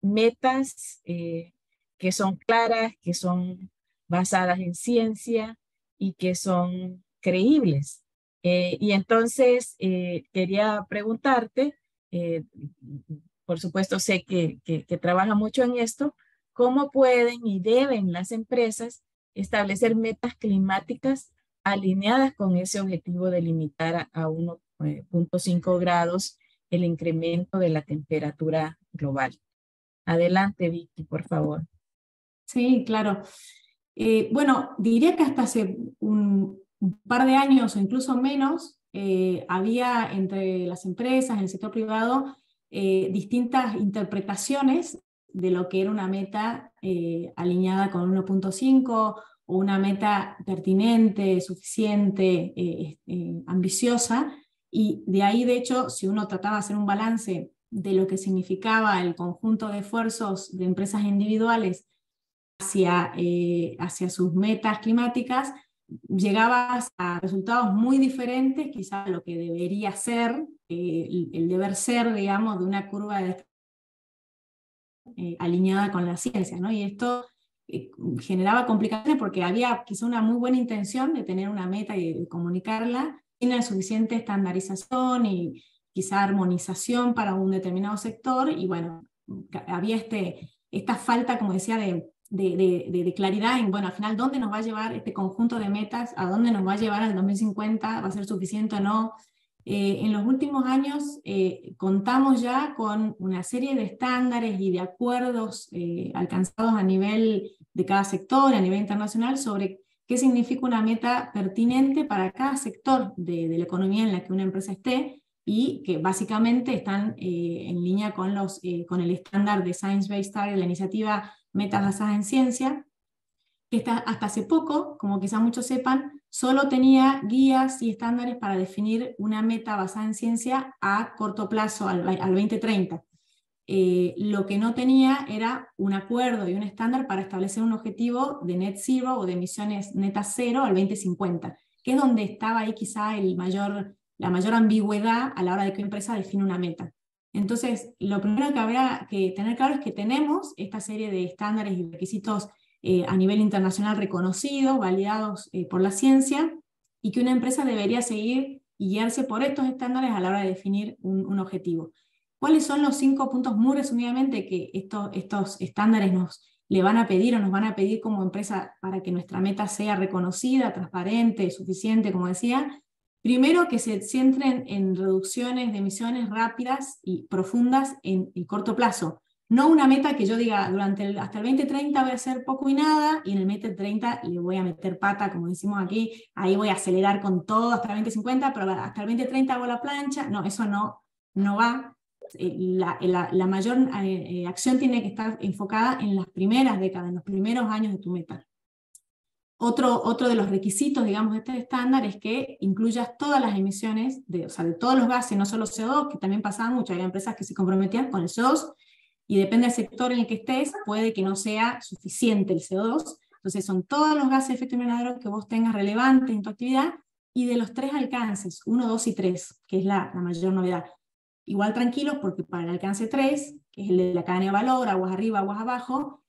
metas que son claras, que son basadas en ciencia y que son creíbles. Y entonces quería preguntarte, por supuesto sé que trabaja mucho en esto, ¿cómo pueden y deben las empresas establecer metas climáticas alineadas con ese objetivo de limitar a 1.5 grados el incremento de la temperatura global? Adelante, Vicky, por favor. Sí, claro. Bueno, diría que hasta hace un par de años o incluso menos, había entre las empresas, en el sector privado, distintas interpretaciones de lo que era una meta alineada con 1.5 o una meta pertinente, suficiente, ambiciosa, y de ahí, de hecho, si uno trataba de hacer un balance de lo que significaba el conjunto de esfuerzos de empresas individuales hacia sus metas climáticas, llegabas a resultados muy diferentes, quizás lo que debería ser, el deber ser, digamos, de una curva alineada con la ciencia, ¿no? Y esto generaba complicaciones porque había quizá una muy buena intención de tener una meta y de comunicarla, sin la suficiente estandarización y quizá armonización para un determinado sector, y bueno, había esta falta, como decía, de claridad en, bueno, al final, ¿dónde nos va a llevar este conjunto de metas? ¿A dónde nos va a llevar al 2050? ¿Va a ser suficiente o no? En los últimos años contamos ya con una serie de estándares y de acuerdos alcanzados a nivel de cada sector, a nivel internacional, sobre qué significa una meta pertinente para cada sector de la economía en la que una empresa esté, y que básicamente están en línea con el estándar de Science Based Targets, la iniciativa Metas Basadas en Ciencia, que hasta hace poco, como quizás muchos sepan, solo tenía guías y estándares para definir una meta basada en ciencia a corto plazo, al 2030. Lo que no tenía era un acuerdo y un estándar para establecer un objetivo de net zero o de emisiones netas cero al 2050, que es donde estaba ahí quizá la mayor ambigüedad a la hora de que una empresa define una meta. Entonces, lo primero que habrá que tener claro es que tenemos esta serie de estándares y requisitos a nivel internacional reconocidos, validados por la ciencia, y que una empresa debería seguir y guiarse por estos estándares a la hora de definir un objetivo. ¿Cuáles son los 5 puntos muy resumidamente que estos estándares le van a pedir o nos van a pedir como empresa para que nuestra meta sea reconocida, transparente, suficiente, como decía? Primero, que se centren en reducciones de emisiones rápidas y profundas en el corto plazo. No una meta que yo diga hasta el 2030 voy a hacer poco y nada, y en el 2030 le voy a meter pata, como decimos aquí, ahí voy a acelerar con todo hasta el 2050, pero hasta el 2030 hago la plancha. No, eso no va. La mayor acción tiene que estar enfocada en las primeras décadas, en los primeros años de tu meta. Otro de los requisitos, digamos, de este estándar es que incluyas todas las emisiones, de todos los gases, no solo CO2, que también pasaba mucho. Había empresas que se comprometían con el CO2, y depende del sector en el que estés, puede que no sea suficiente el CO2. Entonces son todos los gases de efecto invernadero que vos tengas relevantes en tu actividad, y de los 3 alcances, 1, 2 y 3, que es la mayor novedad. Igual tranquilos, porque para el alcance 3, que es el de la cadena de valor, aguas arriba, aguas abajo,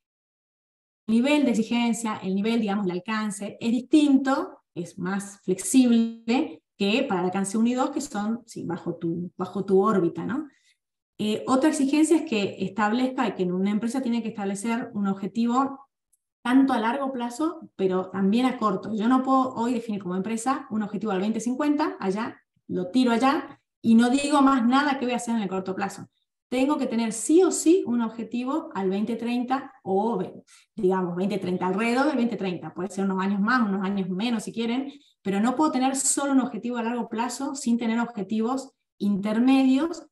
el nivel de exigencia, el nivel, digamos, de alcance es distinto, es más flexible que para el alcance 1 y 2, que son bajo tu órbita, ¿no? Otra exigencia es que establezca que una empresa tiene que establecer un objetivo tanto a largo plazo, pero también a corto. Yo no puedo hoy definir como empresa un objetivo al 2050, allá, lo tiro allá, y no digo más nada que voy a hacer en el corto plazo. Tengo que tener sí o sí un objetivo al 2030, o digamos 2030, alrededor del 2030. Puede ser unos años más, unos años menos si quieren, pero no puedo tener solo un objetivo a largo plazo sin tener objetivos intermedios.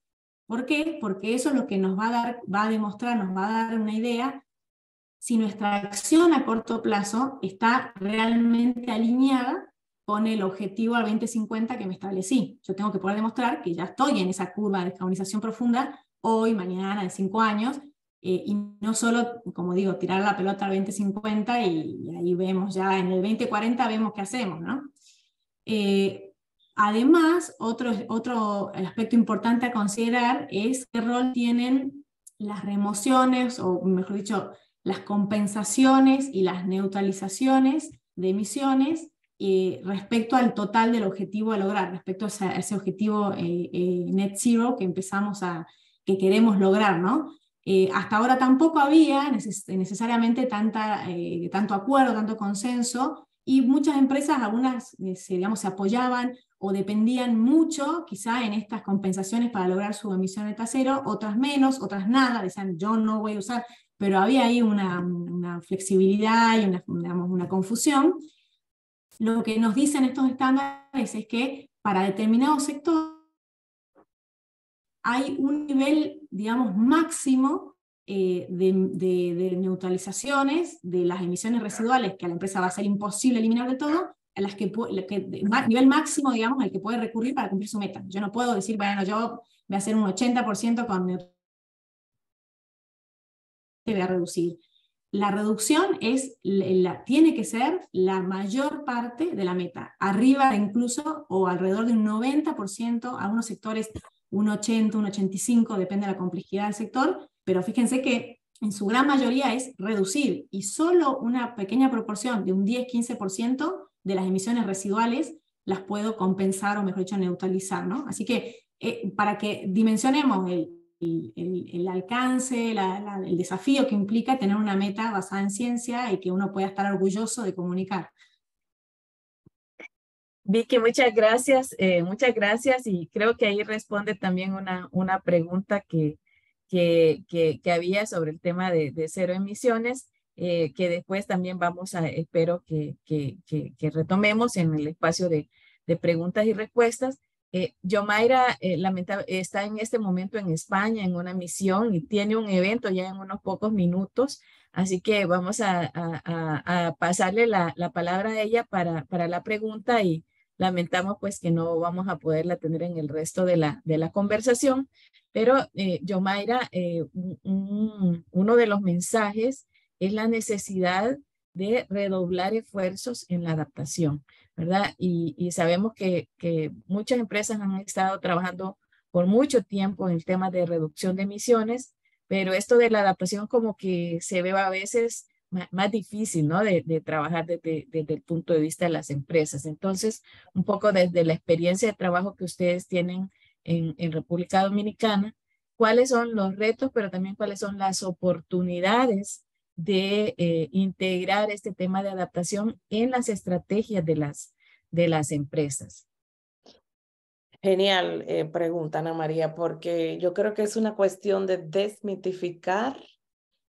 ¿Por qué? Porque eso es lo que nos va a demostrar, nos va a dar una idea si nuestra acción a corto plazo está realmente alineada con el objetivo al 2050 que me establecí. Yo tengo que poder demostrar que ya estoy en esa curva de descarbonización profunda hoy, mañana, en 5 años, y no solo, como digo, tirar la pelota al 2050 y ahí vemos ya en el 2040 vemos qué hacemos, ¿no? Además, otro aspecto importante a considerar es qué rol tienen las remociones, o mejor dicho, las compensaciones y las neutralizaciones de emisiones respecto al total del objetivo a lograr, respecto a ese objetivo net zero que queremos lograr, ¿no? Hasta ahora tampoco había necesariamente tanto acuerdo, tanto consenso, y muchas empresas, algunas se apoyaban o dependían mucho quizá en estas compensaciones para lograr su emisión neta cero, otras menos, otras nada, decían yo no voy a usar, pero había ahí una flexibilidad y una confusión. Lo que nos dicen estos estándares es que para determinados sectores hay un nivel, digamos, máximo de neutralizaciones de las emisiones residuales que a la empresa va a ser imposible eliminar de todo, a las nivel máximo, digamos, al que puede recurrir para cumplir su meta. Yo no puedo decir, bueno, yo voy a hacer un 80% con neutralidad, voy a reducir. La reducción tiene que ser la mayor parte de la meta, arriba incluso o alrededor de un 90%, algunos sectores un 80, un 85, depende de la complejidad del sector, pero fíjense que en su gran mayoría es reducir, y solo una pequeña proporción de un 10-15% de las emisiones residuales las puedo compensar, o mejor dicho, neutralizar, ¿no? Así que para que dimensionemos el alcance, el desafío que implica tener una meta basada en ciencia y que uno pueda estar orgulloso de comunicar. Vicky, muchas gracias, y creo que ahí responde también una pregunta que había sobre el tema de cero emisiones, que después también espero que retomemos en el espacio de preguntas y respuestas. Yomaira está en este momento en España en una misión y tiene un evento ya en unos pocos minutos, así que vamos a pasarle la palabra a ella para la pregunta, y lamentamos pues que no vamos a poderla tener en el resto de la conversación, pero Yomaira, uno de los mensajes es la necesidad de redoblar esfuerzos en la adaptación, ¿verdad? Y sabemos que muchas empresas han estado trabajando por mucho tiempo en el tema de reducción de emisiones, pero esto de la adaptación como que se ve a veces más difícil, ¿no? De trabajar desde el punto de vista de las empresas. Entonces, un poco desde la experiencia de trabajo que ustedes tienen en República Dominicana, ¿cuáles son los retos, pero también cuáles son las oportunidades de integrar este tema de adaptación en las estrategias de las empresas? Genial pregunta, Ana María, porque yo creo que es una cuestión de desmitificar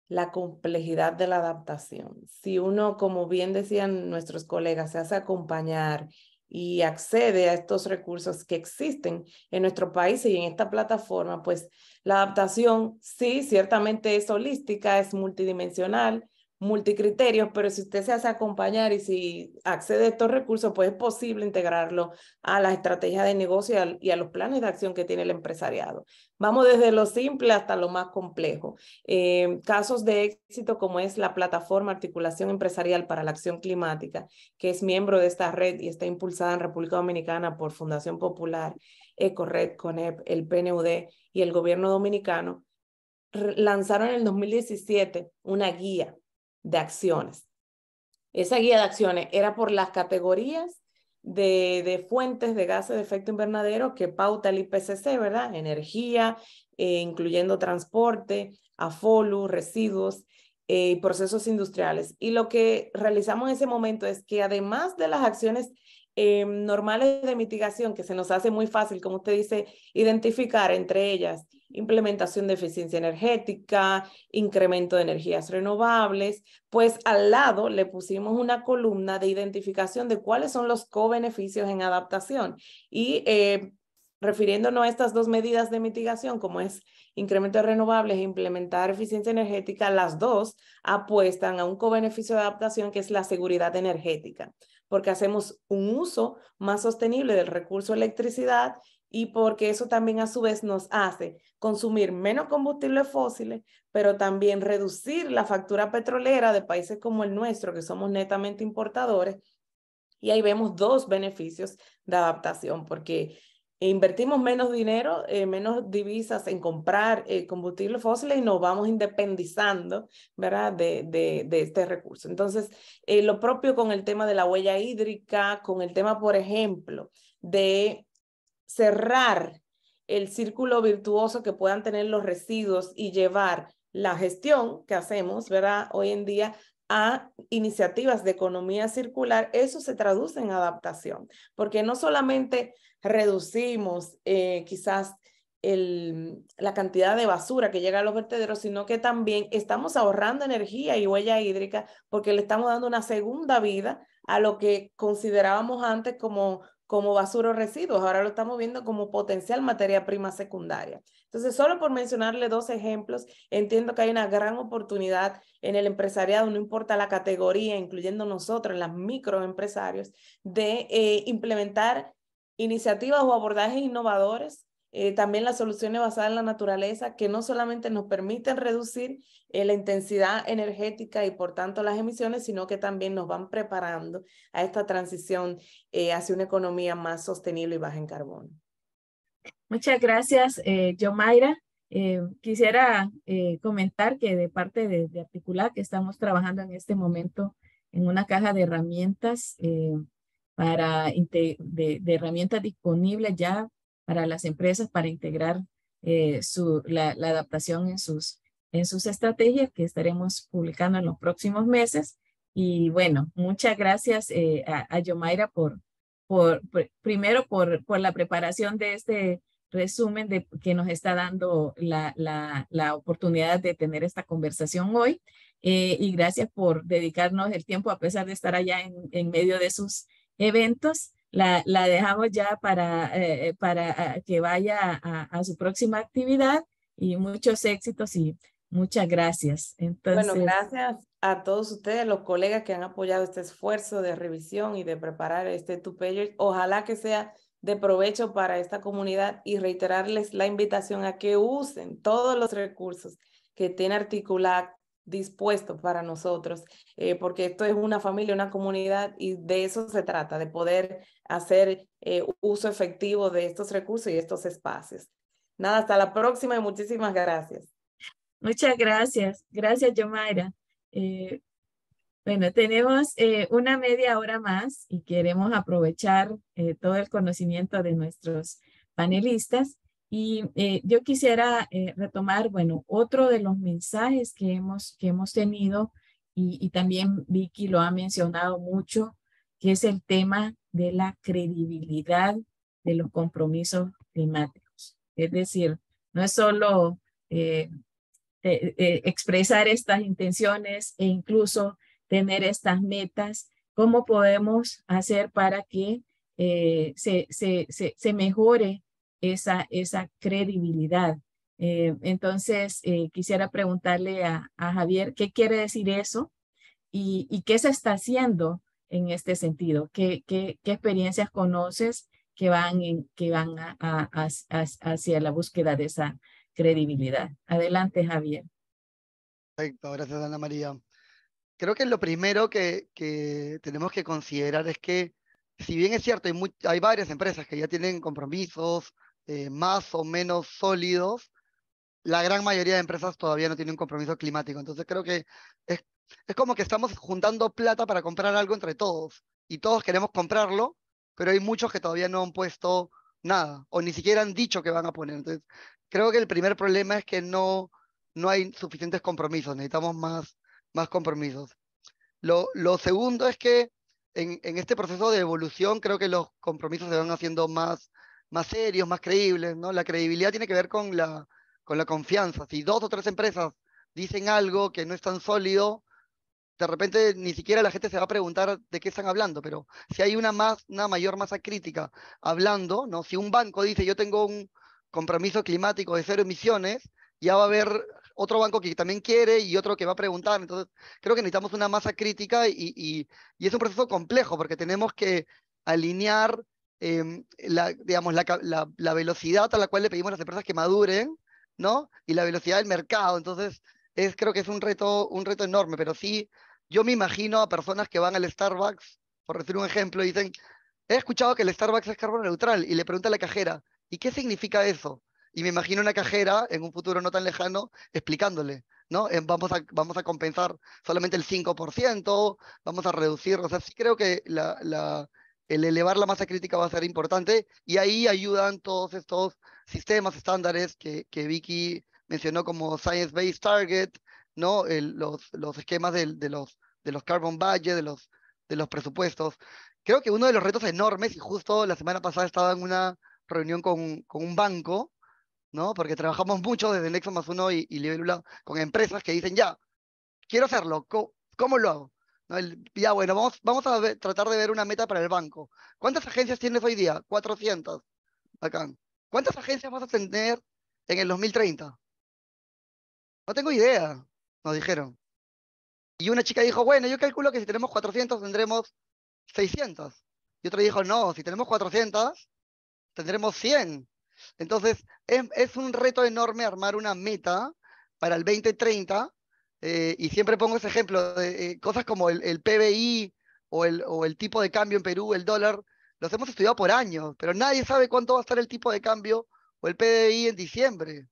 la complejidad de la adaptación. Si uno, como bien decían nuestros colegas, se hace acompañar y accede a estos recursos que existen en nuestro país y en esta plataforma, pues la adaptación sí, ciertamente es holística, es multidimensional, multicriterios, pero si usted se hace acompañar y si accede a estos recursos, pues es posible integrarlo a las estrategias de negocio y a los planes de acción que tiene el empresariado. Vamos desde lo simple hasta lo más complejo. Casos de éxito como es la plataforma Articulación Empresarial para la Acción Climática, que es miembro de esta red y está impulsada en República Dominicana por Fundación Popular, EcoRed, CONEP, el PNUD y el gobierno dominicano, lanzaron en el 2017 una guía de acciones. Esa guía de acciones era por las categorías de fuentes de gases de efecto invernadero que pauta el IPCC, ¿verdad? Energía, incluyendo transporte, AFOLU, residuos y procesos industriales. Y lo que realizamos en ese momento es que además de las acciones normales de mitigación, que se nos hace muy fácil, como usted dice, identificar entre ellas implementación de eficiencia energética, incremento de energías renovables, pues al lado le pusimos una columna de identificación de cuáles son los co-beneficios en adaptación. Y refiriéndonos a estas dos medidas de mitigación, como es incremento de renovables e implementar eficiencia energética, las dos apuestan a un co-beneficio de adaptación que es la seguridad energética, porque hacemos un uso más sostenible del recurso electricidad y porque eso también a su vez nos hace consumir menos combustibles fósiles, pero también reducir la factura petrolera de países como el nuestro, que somos netamente importadores, Y ahí vemos dos beneficios de adaptación, porque invertimos menos dinero, menos divisas en comprar combustibles fósiles y nos vamos independizando, ¿verdad? de este recurso. Entonces, lo propio con el tema de la huella hídrica, con el tema, por ejemplo, de cerrar el círculo virtuoso que puedan tener los residuos y llevar la gestión que hacemos, ¿verdad? Hoy en día a iniciativas de economía circular, eso se traduce en adaptación, porque no solamente reducimos quizás la cantidad de basura que llega a los vertederos, sino que también estamos ahorrando energía y huella hídrica porque le estamos dando una segunda vida a lo que considerábamos antes como basura o residuos. Ahora lo estamos viendo como potencial materia prima secundaria. Entonces, solo por mencionarle dos ejemplos, entiendo que hay una gran oportunidad en el empresariado, no importa la categoría, incluyendo nosotros, las microempresarios, de implementar iniciativas o abordajes innovadores, también las soluciones basadas en la naturaleza, que no solamente nos permiten reducir la intensidad energética y por tanto las emisiones, sino que también nos van preparando a esta transición hacia una economía más sostenible y baja en carbono. Muchas gracias, Yomaira. Quisiera comentar que de parte de Articular, que estamos trabajando en este momento en una caja de herramientas de herramientas disponibles ya para las empresas para integrar la adaptación en sus estrategias que estaremos publicando en los próximos meses. Y bueno, muchas gracias a Yomaira primero por la preparación de este resumen que nos está dando la oportunidad de tener esta conversación hoy. Y gracias por dedicarnos el tiempo a pesar de estar allá en medio de sus eventos. La dejamos ya para que vaya a su próxima actividad y muchos éxitos y muchas gracias. Entonces, bueno, gracias a todos ustedes, los colegas que han apoyado este esfuerzo de revisión y de preparar este two-pager. Ojalá que sea de provecho para esta comunidad y reiterarles la invitación a que usen todos los recursos que tiene Articular dispuestos para nosotros, porque esto es una familia, una comunidad y de eso se trata, de poder hacer uso efectivo de estos recursos y estos espacios. Nada, hasta la próxima y muchísimas gracias. Muchas gracias. Gracias, Yomaira. Bueno, tenemos una media hora más y queremos aprovechar todo el conocimiento de nuestros panelistas. Y yo quisiera retomar, bueno, otro de los mensajes que hemos tenido y también Vicky lo ha mencionado mucho, que es el tema de la credibilidad de los compromisos climáticos. Es decir, no es solo expresar estas intenciones e incluso tener estas metas, ¿cómo podemos hacer para que se mejore esa credibilidad? Entonces, quisiera preguntarle a Javier, ¿qué quiere decir eso? ¿Y qué se está haciendo en este sentido? ¿Qué experiencias conoces que van hacia la búsqueda de esa credibilidad? Adelante, Javier. Perfecto, gracias, Ana María. Creo que lo primero que tenemos que considerar es que, si bien es cierto, hay varias empresas que ya tienen compromisos más o menos sólidos, la gran mayoría de empresas todavía no tienen un compromiso climático. Entonces creo que es como que estamos juntando plata para comprar algo entre todos y todos queremos comprarlo, pero hay muchos que todavía no han puesto nada o ni siquiera han dicho que van a poner. Entonces creo que el primer problema es que no hay suficientes compromisos, necesitamos más compromisos. Lo segundo es que en este proceso de evolución creo que los compromisos se van haciendo más serios, más creíbles, ¿no? La credibilidad tiene que ver con la confianza. Si 2 o 3 empresas dicen algo que no es tan sólido, de repente ni siquiera la gente se va a preguntar de qué están hablando, pero si hay una mayor masa crítica hablando, ¿no? Si un banco dice yo tengo un compromiso climático de 0 emisiones, ya va a haber otro banco que también quiere y otro que va a preguntar. Entonces creo que necesitamos una masa crítica y es un proceso complejo porque tenemos que alinear digamos, la velocidad a la cual le pedimos a las empresas que maduren, ¿no? Y la velocidad del mercado. Entonces creo que es un reto enorme, pero sí, yo me imagino a personas que van al Starbucks por decir un ejemplo, dicen, he escuchado que el Starbucks es carbono neutral, y le pregunta a la cajera, ¿y qué significa eso? Y me imagino una cajera en un futuro no tan lejano explicándole, ¿no? Vamos a compensar solamente el 5%, vamos a reducir, o sea, sí creo que el elevar la masa crítica va a ser importante, y ahí ayudan todos estos sistemas, estándares que Vicky mencionó como Science-Based Target, ¿no? Los esquemas de los carbon budget, de los presupuestos. Creo que uno de los retos enormes, y justo la semana pasada estaba en una reunión con un banco, ¿no? Porque trabajamos mucho desde Nexo más uno y Libélula con empresas que dicen, ya, quiero hacerlo, ¿cómo lo hago? ¿No? Ya, bueno, vamos a tratar de ver una meta para el banco. ¿Cuántas agencias tienes hoy día? 400, acá. ¿Cuántas agencias vas a tener en el 2030? No tengo idea, nos dijeron. Y una chica dijo, bueno, yo calculo que si tenemos 400 tendremos 600. Y otro dijo, no, si tenemos 400 tendremos 100. Entonces, es un reto enorme armar una meta para el 2030, y siempre pongo ese ejemplo de cosas como el PBI o el tipo de cambio en Perú, el dólar, los hemos estudiado por años, pero nadie sabe cuánto va a estar el tipo de cambio o el PBI en diciembre.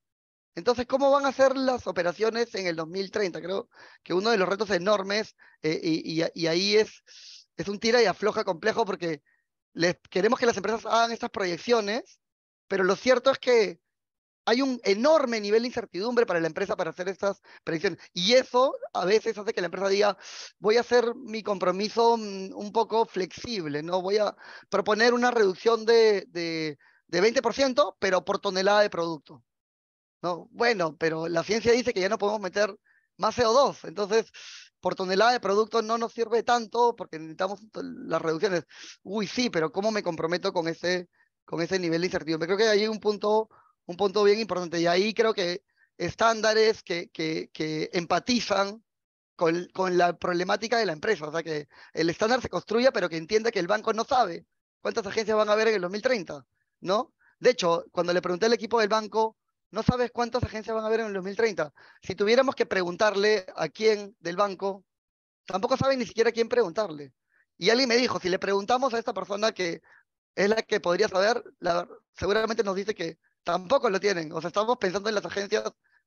Entonces, ¿cómo van a ser las operaciones en el 2030? Creo que uno de los retos enormes, y ahí es un tira y afloja complejo porque queremos que las empresas hagan estas proyecciones, pero lo cierto es que hay un enorme nivel de incertidumbre para la empresa para hacer estas predicciones. Y eso a veces hace que la empresa diga, voy a hacer mi compromiso un poco flexible, ¿no? Voy a proponer una reducción de 20%, pero por tonelada de producto. ¿No? Bueno, pero la ciencia dice que ya no podemos meter más CO2, entonces por tonelada de producto no nos sirve tanto porque necesitamos las reducciones. Uy, sí, pero ¿cómo me comprometo con ese nivel de incertidumbre? Creo que hay un punto bien importante, y ahí creo que estándares que empatizan con la problemática de la empresa, o sea, que el estándar se construya, pero que entienda que el banco no sabe cuántas agencias van a haber en el 2030, ¿no? De hecho, cuando le pregunté al equipo del banco, no sabes cuántas agencias van a haber en el 2030. Si tuviéramos que preguntarle a quién del banco, tampoco saben ni siquiera a quién preguntarle. Y alguien me dijo, si le preguntamos a esta persona que es la que podría saber, seguramente nos dice que tampoco lo tienen. O sea, estamos pensando en las agencias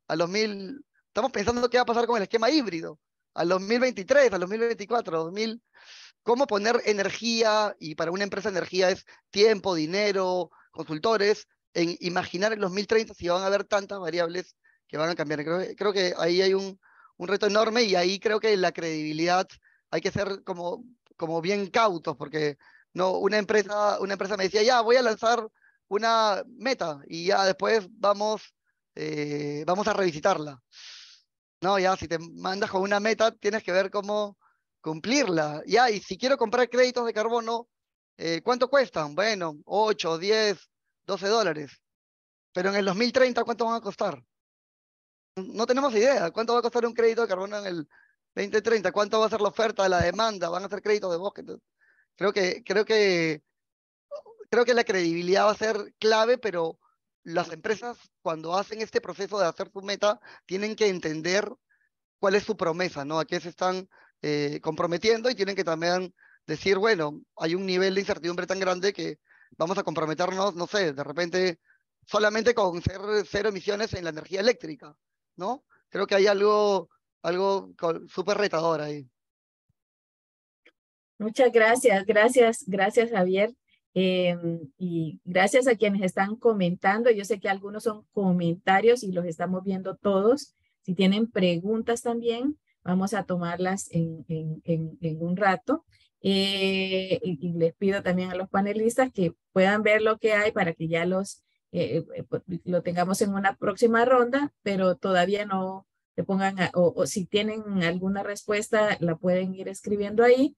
a los estamos pensando qué va a pasar con el esquema híbrido, al 2023, al 2024, 2000, cómo poner energía, y para una empresa energía es tiempo, dinero, consultores, en imaginar en los 2030 si van a haber tantas variables que van a cambiar. Creo que ahí hay un reto enorme, y ahí creo que la credibilidad hay que ser como bien cautos, porque no, una empresa me decía, ya, voy a lanzar una meta y ya después vamos a revisitarla. No, ya, si te mandas con una meta, tienes que ver cómo cumplirla. Ya, y si quiero comprar créditos de carbono, ¿cuánto cuestan? Bueno, 8, 10, 12 dólares. Pero en el 2030, ¿cuánto van a costar? No tenemos idea. ¿Cuánto va a costar un crédito de carbono en el 2030? ¿Cuánto va a ser la oferta, la demanda? ¿Van a ser créditos de bosque? Entonces, creo que la credibilidad va a ser clave, pero las empresas, cuando hacen este proceso de hacer su meta, tienen que entender cuál es su promesa, ¿no? A qué se están comprometiendo, y tienen que también decir, bueno, hay un nivel de incertidumbre tan grande que vamos a comprometernos, no sé, de repente solamente con cero emisiones en la energía eléctrica, ¿no? Creo que hay algo súper retador ahí. Muchas gracias Javier. Y gracias a quienes están comentando. Yo sé que algunos son comentarios y los estamos viendo todos. Si tienen preguntas también, vamos a tomarlas en un rato. Y les pido también a los panelistas que puedan ver lo que hay para que ya lo tengamos en una próxima ronda, pero todavía no le pongan, o si tienen alguna respuesta, la pueden ir escribiendo ahí.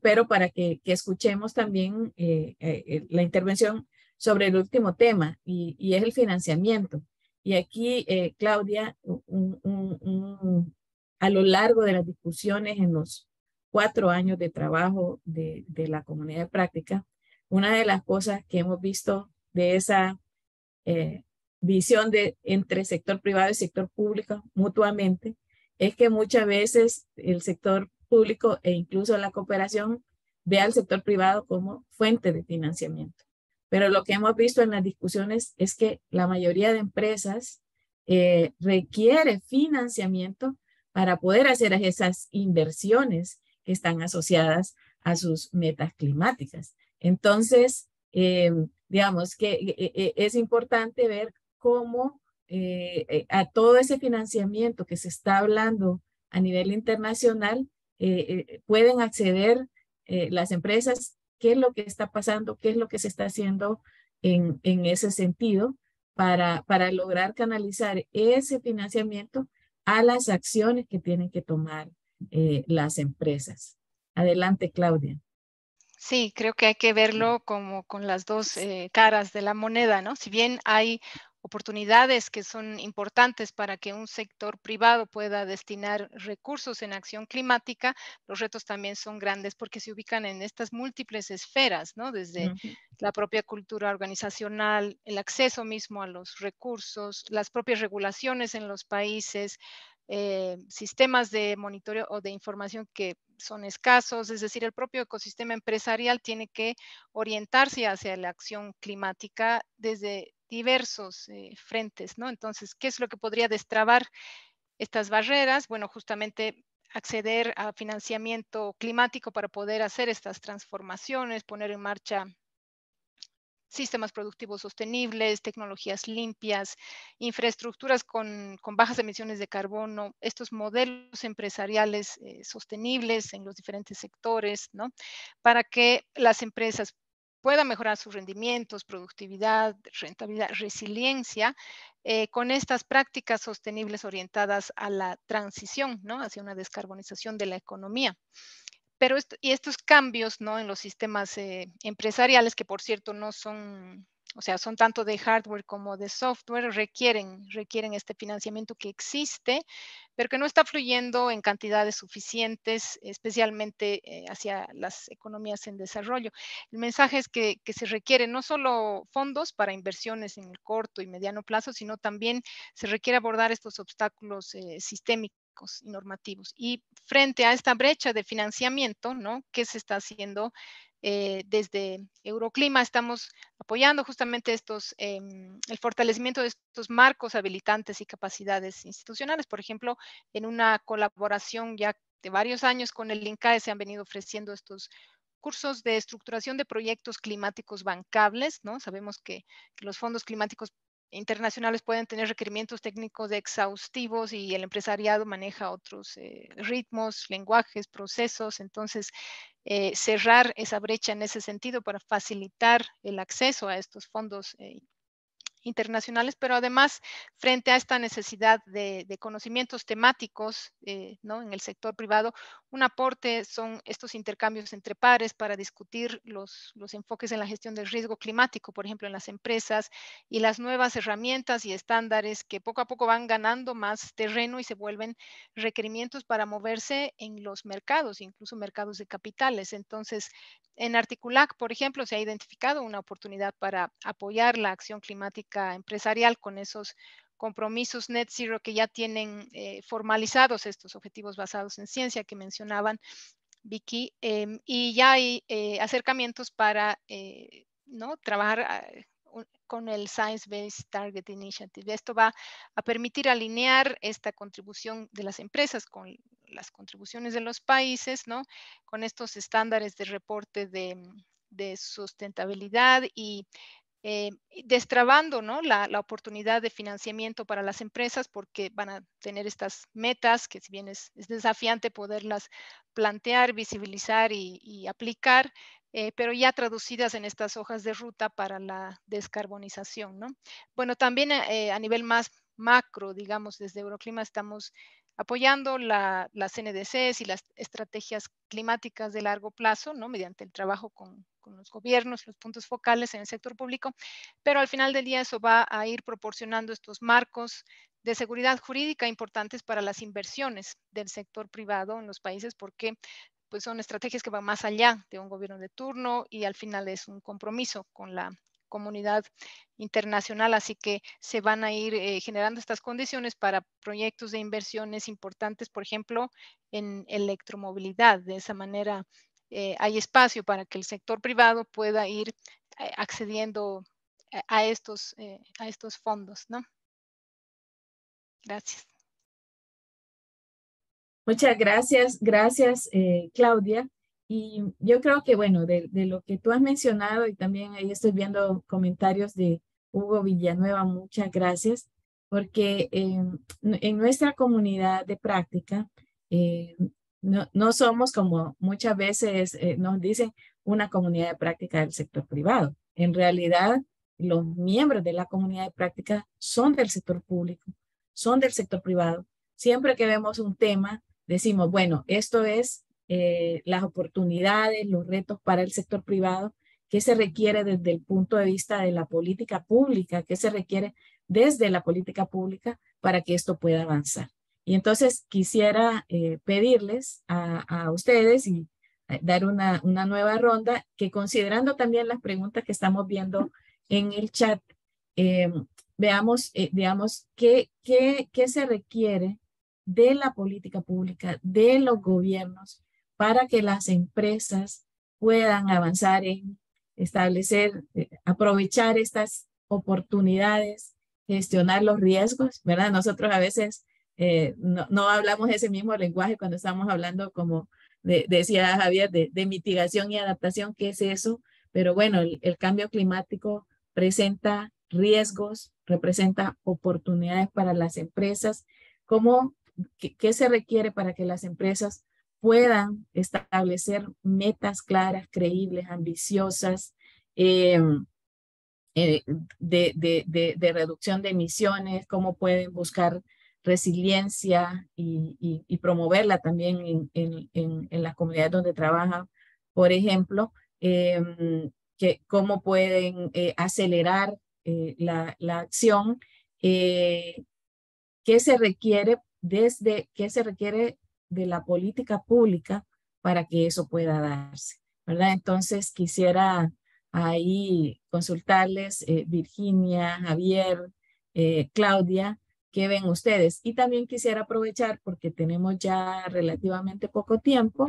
Pero para que escuchemos también la intervención sobre el último tema, y es el financiamiento. Y aquí, Claudia, a lo largo de las discusiones en los 4 años de trabajo de la comunidad de práctica, una de las cosas que hemos visto de esa visión entre sector privado y sector público mutuamente, es que muchas veces el sector público e incluso la cooperación ve al sector privado como fuente de financiamiento. Pero lo que hemos visto en las discusiones es que la mayoría de empresas requiere financiamiento para poder hacer esas inversiones que están asociadas a sus metas climáticas. Entonces, digamos que es importante ver cómo a todo ese financiamiento que se está hablando a nivel internacional pueden acceder las empresas, qué es lo que está pasando, qué es lo que se está haciendo en ese sentido para lograr canalizar ese financiamiento a las acciones que tienen que tomar las empresas. Adelante, Claudia. Sí, creo que hay que verlo como con las dos caras de la moneda, ¿no? Si bien hay oportunidades que son importantes para que un sector privado pueda destinar recursos en acción climática, los retos también son grandes porque se ubican en estas múltiples esferas, ¿no? Desde la propia cultura organizacional, el acceso mismo a los recursos, las propias regulaciones en los países, sistemas de monitoreo o de información que son escasos, es decir, el propio ecosistema empresarial tiene que orientarse hacia la acción climática desde diversos frentes, ¿no? Entonces, ¿qué es lo que podría destrabar estas barreras? Bueno, justamente acceder a financiamiento climático para poder hacer estas transformaciones, poner en marcha sistemas productivos sostenibles, tecnologías limpias, infraestructuras con bajas emisiones de carbono, estos modelos empresariales sostenibles en los diferentes sectores, ¿no? Para que las empresas puedan mejorar sus rendimientos, productividad, rentabilidad, resiliencia, con estas prácticas sostenibles orientadas a la transición, ¿no? Hacia una descarbonización de la economía. Pero estos cambios, ¿no? En los sistemas empresariales, que por cierto no son, o sea, son tanto de hardware como de software, requieren este financiamiento que existe, pero que no está fluyendo en cantidades suficientes, especialmente hacia las economías en desarrollo. El mensaje es que se requieren no solo fondos para inversiones en el corto y mediano plazo, sino también se requiere abordar estos obstáculos sistémicos y normativos. Y frente a esta brecha de financiamiento, ¿no? ¿Qué se está haciendo? Desde Euroclima estamos apoyando justamente el fortalecimiento de estos marcos habilitantes y capacidades institucionales. Por ejemplo, en una colaboración ya de varios años con el INCAE se han venido ofreciendo estos cursos de estructuración de proyectos climáticos bancables, ¿no? Sabemos que los fondos climáticos internacionales pueden tener requerimientos técnicos exhaustivos y el empresariado maneja otros ritmos, lenguajes, procesos. Entonces, cerrar esa brecha en ese sentido para facilitar el acceso a estos fondos internacionales, pero además frente a esta necesidad de conocimientos temáticos ¿no? En el sector privado, un aporte son estos intercambios entre pares para discutir los enfoques en la gestión del riesgo climático, por ejemplo, en las empresas y las nuevas herramientas y estándares que poco a poco van ganando más terreno y se vuelven requerimientos para moverse en los mercados, incluso mercados de capitales. Entonces, en Articulac, por ejemplo, se ha identificado una oportunidad para apoyar la acción climática empresarial con esos compromisos net zero que ya tienen formalizados estos objetivos basados en ciencia que mencionaban, Vicky, y ya hay acercamientos para ¿no? trabajar con el Science Based Target Initiative. Esto va a permitir alinear esta contribución de las empresas con las contribuciones de los países, ¿no? Con estos estándares de reporte de sustentabilidad y destrabando, ¿no? la oportunidad de financiamiento para las empresas porque van a tener estas metas que si bien es desafiante poderlas plantear, visibilizar y aplicar, pero ya traducidas en estas hojas de ruta para la descarbonización, ¿no? Bueno, también a nivel más macro, digamos, desde Euroclima estamos apoyando las NDCs y las estrategias climáticas de largo plazo, ¿no? Mediante el trabajo con los gobiernos, los puntos focales en el sector público, pero al final del día eso va a ir proporcionando estos marcos de seguridad jurídica importantes para las inversiones del sector privado en los países porque pues son estrategias que van más allá de un gobierno de turno y al final es un compromiso con la comunidad internacional, así que se van a ir generando estas condiciones para proyectos de inversiones importantes, por ejemplo, en electromovilidad. De esa manera hay espacio para que el sector privado pueda ir accediendo a estos fondos, ¿no? Gracias. Muchas gracias, gracias Claudia. Y yo creo que, bueno, de lo que tú has mencionado, y también ahí estoy viendo comentarios de Hugo Villanueva, muchas gracias, porque en nuestra comunidad de práctica no somos, como muchas veces nos dicen, una comunidad de práctica del sector privado. En realidad, los miembros de la comunidad de práctica son del sector público, son del sector privado. Siempre que vemos un tema, decimos, bueno, esto es las oportunidades, los retos para el sector privado, qué se requiere desde el punto de vista de la política pública, qué se requiere desde la política pública para que esto pueda avanzar. Y entonces quisiera pedirles a ustedes y dar una nueva ronda, que considerando también las preguntas que estamos viendo en el chat, veamos, digamos, qué se requiere de la política pública, de los gobiernos, para que las empresas puedan avanzar en establecer, aprovechar estas oportunidades, gestionar los riesgos, ¿verdad? Nosotros a veces no hablamos ese mismo lenguaje cuando estamos hablando, como decía Javier, de mitigación y adaptación. ¿Qué es eso? Pero bueno, el cambio climático presenta riesgos, representa oportunidades para las empresas. ¿Qué se requiere para que las empresas puedan establecer metas claras, creíbles, ambiciosas, de reducción de emisiones? ¿Cómo pueden buscar resiliencia y promoverla también en las comunidades donde trabajan? Por ejemplo, cómo pueden acelerar la acción, qué se requiere de la política pública para que eso pueda darse, ¿verdad? Entonces quisiera ahí consultarles, Virginia, Javier, Claudia, ¿qué ven ustedes? Y también quisiera aprovechar, porque tenemos ya relativamente poco tiempo,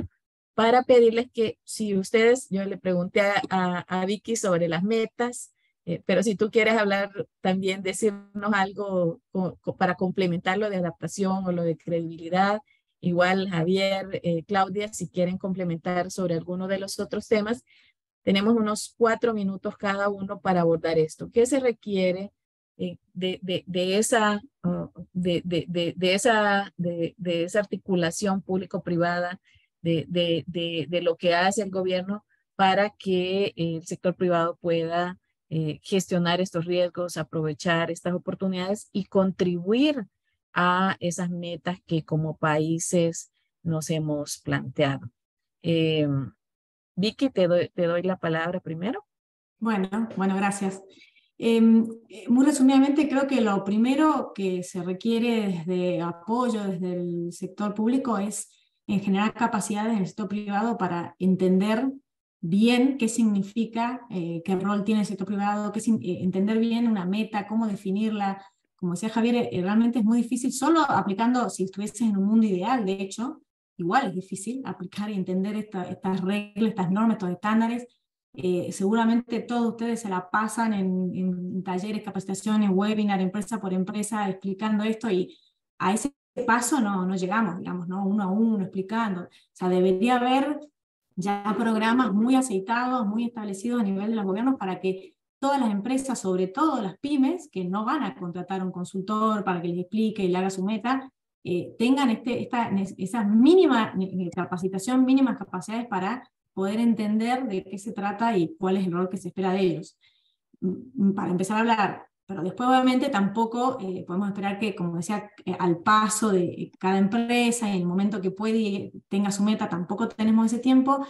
para pedirles que si ustedes, yo le pregunté a Vicky sobre las metas, pero si tú quieres hablar también, decirnos algo para complementar lo de adaptación o lo de credibilidad, igual Javier, Claudia, si quieren complementar sobre alguno de los otros temas, tenemos unos 4 minutos cada uno para abordar esto. ¿Qué se requiere de esa articulación público-privada, de lo que hace el gobierno para que el sector privado pueda gestionar estos riesgos, aprovechar estas oportunidades y contribuir a esas metas que como países nos hemos planteado? Vicky, te doy la palabra primero. Bueno, gracias. Muy resumidamente, creo que lo primero que se requiere desde apoyo, desde el sector público, es en generar capacidades en el sector privado para entender bien qué significa, qué rol tiene el sector privado, entender bien una meta, cómo definirla. Como decía Javier, realmente es muy difícil, solo aplicando, si estuvieses en un mundo ideal, de hecho, igual es difícil aplicar y entender estas reglas, estas normas, estos estándares. Seguramente todos ustedes se la pasan en talleres, capacitaciones, webinar, empresa por empresa, explicando esto, y a ese paso no llegamos, digamos, ¿no? Uno a uno explicando. O sea, debería haber ya programas muy aceitados, muy establecidos a nivel de los gobiernos para que todas las empresas, sobre todo las pymes, que no van a contratar a un consultor para que les explique y le haga su meta, tengan esa mínima capacitación, mínimas capacidades para poder entender de qué se trata y cuál es el rol que se espera de ellos. Para empezar a hablar, pero después obviamente tampoco podemos esperar que, como decía, al paso de cada empresa, en el momento que puede y tenga su meta, tampoco tenemos ese tiempo.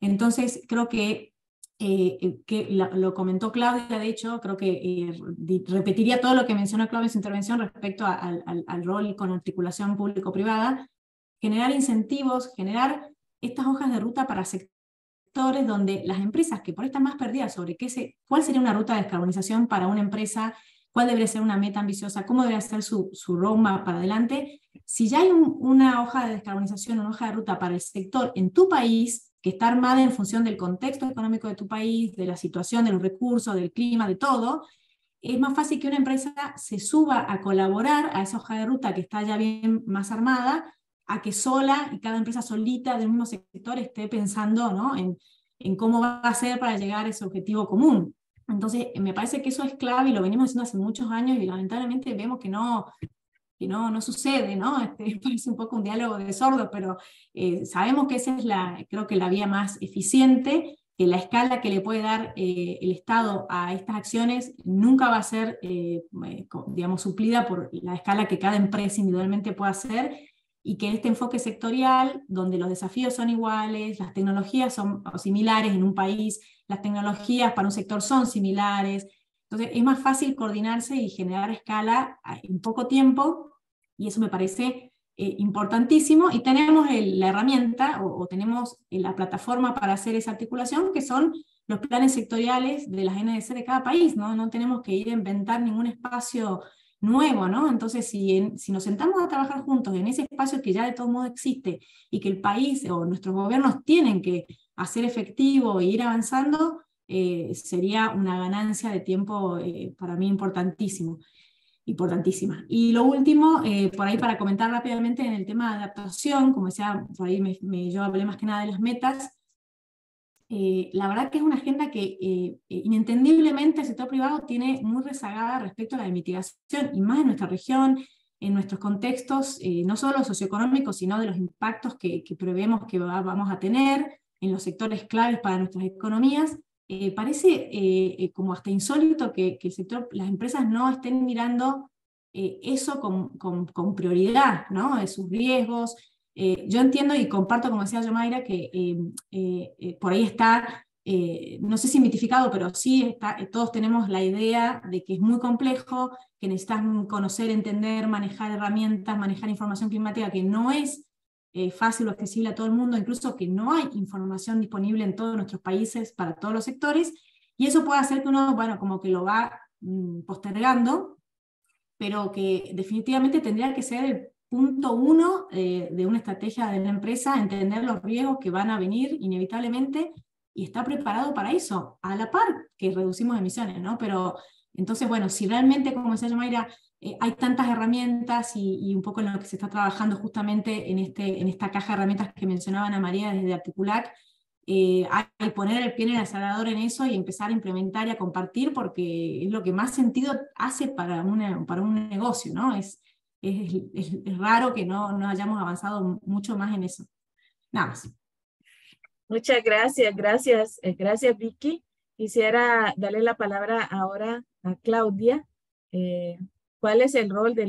Entonces creo que lo comentó Claudia, de hecho, creo que repetiría todo lo que mencionó Claudia en su intervención respecto al rol con articulación público-privada, generar incentivos, generar estas hojas de ruta para sectores donde las empresas que por ahí están más perdidas sobre cuál sería una ruta de descarbonización para una empresa, cuál debería ser una meta ambiciosa, cómo debería ser su roadmap para adelante. Si ya hay una hoja de descarbonización, una hoja de ruta para el sector en tu país, que está armada en función del contexto económico de tu país, de la situación, de los recursos, del clima, de todo, es más fácil que una empresa se suba a colaborar a esa hoja de ruta que está ya bien más armada, a que sola y cada empresa solita del mismo sector esté pensando, ¿no?, en cómo va a ser para llegar a ese objetivo común. Entonces, me parece que eso es clave y lo venimos haciendo hace muchos años y lamentablemente vemos que no sucede, ¿no? Parece un poco un diálogo de sordos, pero sabemos que esa es creo que la vía más eficiente, que la escala que le puede dar el Estado a estas acciones nunca va a ser, digamos, suplida por la escala que cada empresa individualmente pueda hacer, y que este enfoque sectorial, donde los desafíos son iguales, las tecnologías son similares en un país, las tecnologías para un sector son similares, entonces es más fácil coordinarse y generar escala en poco tiempo, y eso me parece importantísimo, y tenemos la herramienta, o tenemos la plataforma para hacer esa articulación, que son los planes sectoriales de las NDC de cada país, ¿no? No tenemos que ir a inventar ningún espacio nuevo, ¿no? Entonces, si nos sentamos a trabajar juntos en ese espacio que ya de todo modo existe, y que el país o nuestros gobiernos tienen que hacer efectivo e ir avanzando, sería una ganancia de tiempo para mí importantísima. Y lo último, por ahí para comentar rápidamente en el tema de adaptación, como decía, por ahí yo hablé más que nada de las metas. La verdad que es una agenda que inentendiblemente el sector privado tiene muy rezagada respecto a la de mitigación, y más en nuestra región, en nuestros contextos, no solo socioeconómicos, sino de los impactos que prevemos que vamos a tener en los sectores claves para nuestras economías. Parece como hasta insólito que el sector, las empresas no estén mirando eso con prioridad, ¿no? De sus riesgos. Yo entiendo y comparto, como decía Yomaira, que por ahí está, no sé si mitificado, pero sí está, todos tenemos la idea de que es muy complejo, que necesitas conocer, entender, manejar herramientas, manejar información climática, que no es fácil o accesible a todo el mundo, incluso que no hay información disponible en todos nuestros países para todos los sectores, y eso puede hacer que uno, bueno, como que lo va postergando, pero que definitivamente tendría que ser el punto uno de una estrategia de la empresa, entender los riesgos que van a venir inevitablemente y estar preparado para eso, a la par que reducimos emisiones, ¿no? Pero entonces, bueno, si realmente, como decía Yomaira, hay tantas herramientas y un poco en lo que se está trabajando justamente en esta caja de herramientas que mencionaba Ana María desde Articulac, hay poner el pie en el acelerador en eso y empezar a implementar y a compartir, porque es lo que más sentido hace para un negocio, ¿no? Es raro que no hayamos avanzado mucho más en eso. Nada más. Muchas gracias, gracias Vicky. Quisiera darle la palabra ahora a Claudia. ¿Cuál es el rol de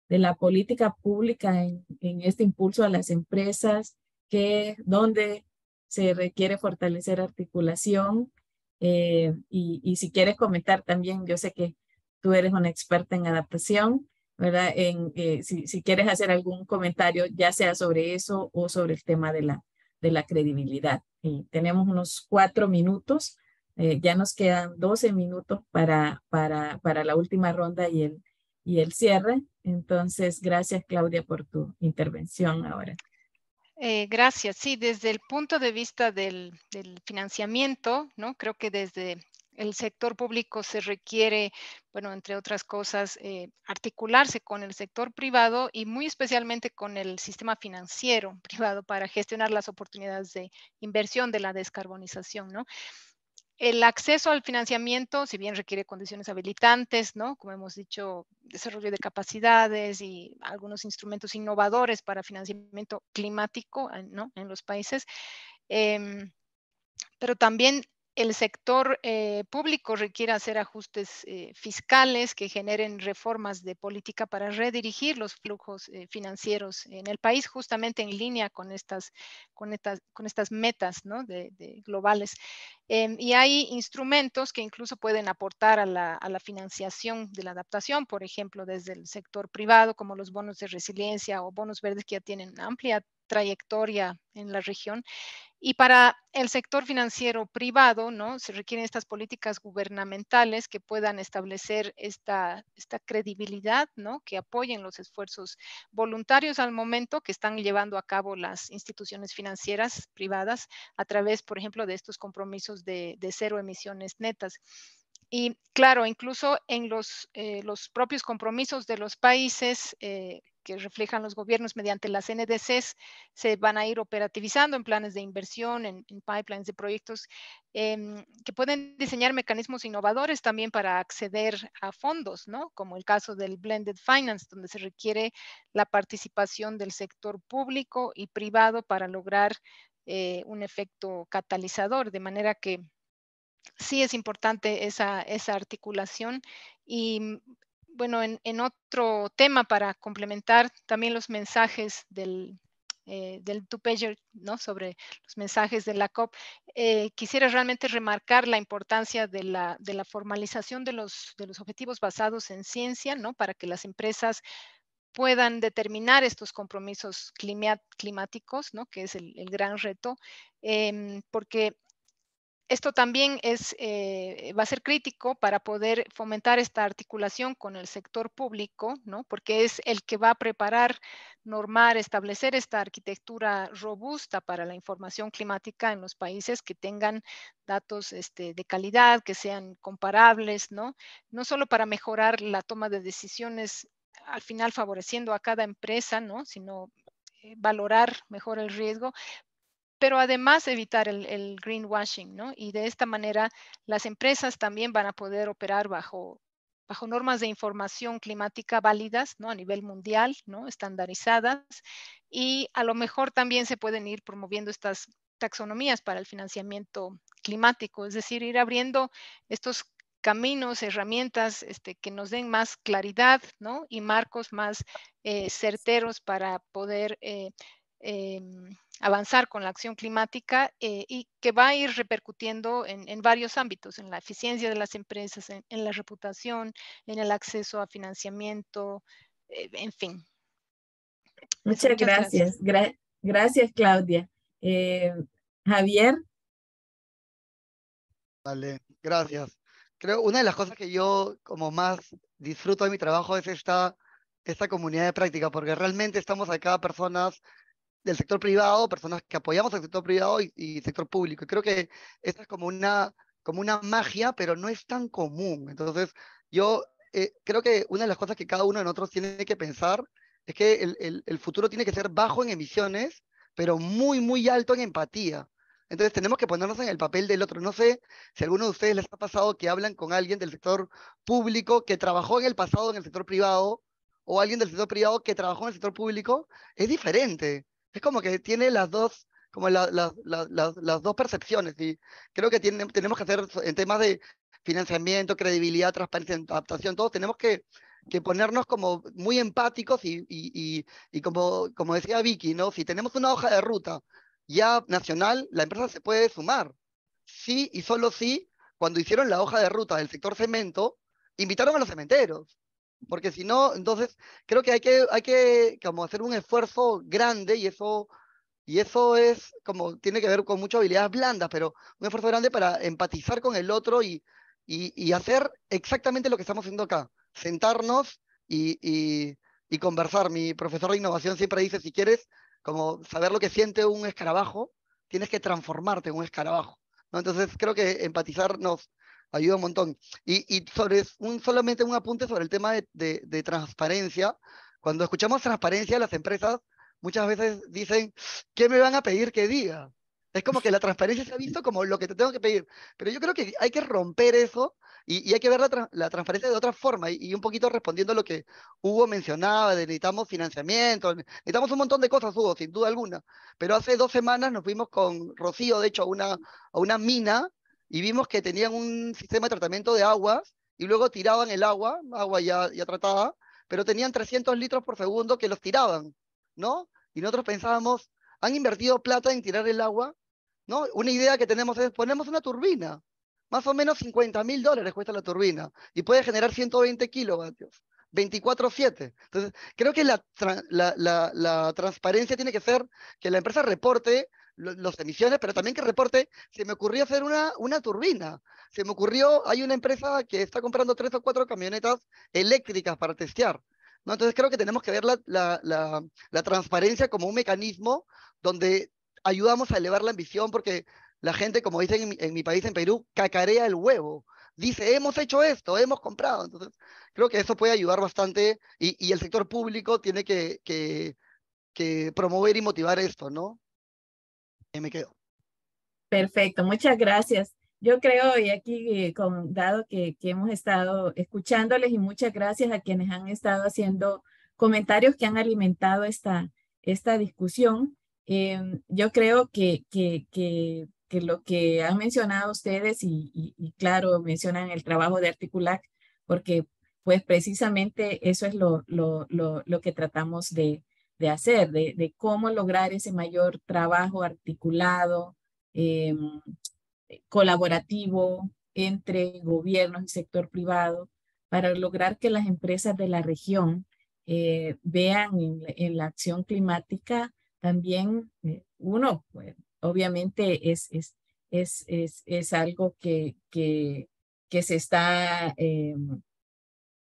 la política pública en este impulso a las empresas? ¿Dónde se requiere fortalecer articulación? Y si quieres comentar también, yo sé que tú eres una experta en adaptación, ¿verdad? Si quieres hacer algún comentario, ya sea sobre eso o sobre el tema de la credibilidad. Tenemos unos 4 minutos, ya nos quedan 12 minutos para la última ronda y el cierre. Entonces, gracias Claudia por tu intervención ahora. Gracias. Sí, desde el punto de vista del financiamiento, ¿no? Creo que desde el sector público se requiere, bueno, entre otras cosas, articularse con el sector privado y muy especialmente con el sistema financiero privado para gestionar las oportunidades de inversión de la descarbonización, ¿no? El acceso al financiamiento, si bien requiere condiciones habilitantes, ¿no? Como hemos dicho, desarrollo de capacidades y algunos instrumentos innovadores para financiamiento climático, ¿no? En los países. Pero también el sector público requiere hacer ajustes fiscales que generen reformas de política para redirigir los flujos financieros en el país, justamente en línea con estas metas, ¿no? de globales. Y hay instrumentos que incluso pueden aportar a la financiación de la adaptación, por ejemplo, desde el sector privado, como los bonos de resiliencia o bonos verdes que ya tienen amplia trayectoria en la región. Y para el sector financiero privado, ¿no? Se requieren estas políticas gubernamentales que puedan establecer esta credibilidad, ¿no? Que apoyen los esfuerzos voluntarios al momento que están llevando a cabo las instituciones financieras privadas a través, por ejemplo, de estos compromisos de cero emisiones netas. Y claro, incluso en los propios compromisos de los países que reflejan los gobiernos mediante las NDCs, se van a ir operativizando en planes de inversión, en pipelines de proyectos, que pueden diseñar mecanismos innovadores también para acceder a fondos, ¿no? Como el caso del blended finance, donde se requiere la participación del sector público y privado para lograr un efecto catalizador, de manera que sí es importante esa articulación. Y bueno, en otro tema para complementar también los mensajes del two-pager, ¿no? Sobre los mensajes de la COP, quisiera realmente remarcar la importancia de la formalización de los objetivos basados en ciencia, ¿no? Para que las empresas puedan determinar estos compromisos climáticos, ¿no? Que es el gran reto, porque esto también va a ser crítico para poder fomentar esta articulación con el sector público, ¿no? Porque es el que va a preparar, normar, establecer esta arquitectura robusta para la información climática en los países que tengan datos de calidad, que sean comparables, ¿no? No solo para mejorar la toma de decisiones, al final favoreciendo a cada empresa, ¿no? Sino valorar mejor el riesgo, pero además evitar el greenwashing, ¿no? Y de esta manera las empresas también van a poder operar bajo normas de información climática válidas, ¿no? A nivel mundial, ¿no? Estandarizadas, y a lo mejor también se pueden ir promoviendo estas taxonomías para el financiamiento climático, es decir, ir abriendo estos caminos, herramientas que nos den más claridad, ¿no? Y marcos más certeros para poder avanzar con la acción climática y que va a ir repercutiendo en varios ámbitos, en la eficiencia de las empresas, en la reputación, en el acceso a financiamiento, en fin. Eso, Muchas muchas gracias. gracias. Gracias, Claudia. Javier. Vale, gracias. Creo una de las cosas que yo como más disfruto de mi trabajo es esta comunidad de práctica, porque realmente estamos acá personas del sector privado, personas que apoyamos al sector privado y sector público. Y creo que esta es como una magia, pero no es tan común. Entonces, yo creo que una de las cosas que cada uno de nosotros tiene que pensar es que el futuro tiene que ser bajo en emisiones, pero muy, muy alto en empatía. Entonces tenemos que ponernos en el papel del otro. No sé si a alguno de ustedes les ha pasado que hablan con alguien del sector público que trabajó en el pasado en el sector privado, o alguien del sector privado que trabajó en el sector público. Es diferente. Es como que tiene las dos, como las dos percepciones. Y creo que tenemos que hacer en temas de financiamiento, credibilidad, transparencia, adaptación, todos tenemos que ponernos como muy empáticos y como decía Vicky, ¿no? Si tenemos una hoja de ruta ya nacional, la empresa se puede sumar. Sí y solo sí, cuando hicieron la hoja de ruta del sector cemento, invitaron a los cementeros. Porque si no, entonces creo que hay que como hacer un esfuerzo grande y eso es como, tiene que ver con muchas habilidades blandas, pero un esfuerzo grande para empatizar con el otro y hacer exactamente lo que estamos haciendo acá. Sentarnos y conversar. Mi profesor de innovación siempre dice, si quieres como saber lo que siente un escarabajo, tienes que transformarte en un escarabajo, ¿no? Entonces creo que empatizar nos ayuda un montón. Y sobre solamente un apunte sobre el tema de transparencia. Cuando escuchamos transparencia, las empresas muchas veces dicen, ¿qué me van a pedir que diga? Es como que la transparencia se ha visto como lo que te tengo que pedir. Pero yo creo que hay que romper eso y hay que ver la transparencia de otra forma. Y un poquito respondiendo a lo que Hugo mencionaba, de necesitamos financiamiento, necesitamos un montón de cosas, Hugo, sin duda alguna. Pero hace 2 semanas nos fuimos con Rocío, de hecho, a una mina y vimos que tenían un sistema de tratamiento de aguas y luego tiraban el agua ya tratada, pero tenían 300 litros por segundo que los tiraban, ¿no? Y nosotros pensábamos, han invertido plata en tirar el agua, ¿no? Una idea que tenemos es, ponemos una turbina, más o menos $50.000 cuesta la turbina, y puede generar 120 kilovatios, 24/7. Entonces, creo que la transparencia tiene que ser que la empresa reporte las emisiones, pero también que reporte, se me ocurrió hacer una turbina. Se me ocurrió, hay una empresa que está comprando 3 o 4 camionetas eléctricas para testear, ¿no? Entonces creo que tenemos que ver la transparencia como un mecanismo donde ayudamos a elevar la ambición, porque la gente, como dicen en mi país, en Perú, cacarea el huevo. Dice, hemos hecho esto, hemos comprado. Entonces, creo que eso puede ayudar bastante y el sector público tiene que promover y motivar esto, ¿no? Y me quedo. Perfecto, muchas gracias. Yo creo, y aquí, dado que hemos estado escuchándoles, y muchas gracias a quienes han estado haciendo comentarios que han alimentado esta discusión. Yo creo que lo que han mencionado ustedes, y claro, mencionan el trabajo de Articulac, porque pues precisamente eso es lo que tratamos de hacer, de cómo lograr ese mayor trabajo articulado, colaborativo entre gobiernos y sector privado, para lograr que las empresas de la región vean en la acción climática también, uno, pues, obviamente es algo que se está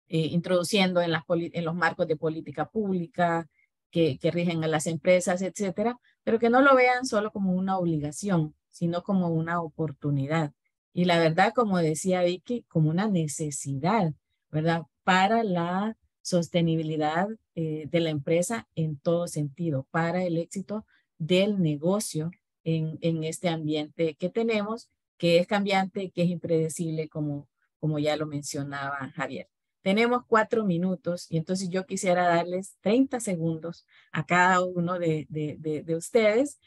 introduciendo en los marcos de política pública que rigen a las empresas, etcétera, pero que no lo vean solo como una obligación, sino como una oportunidad. Y la verdad, como decía Vicky, como una necesidad, ¿verdad? Para la sostenibilidad de la empresa en todo sentido, para el éxito del negocio en este ambiente que tenemos, que es cambiante, que es impredecible, como ya lo mencionaba Javier. Tenemos 4 minutos y entonces yo quisiera darles 30 segundos a cada uno de ustedes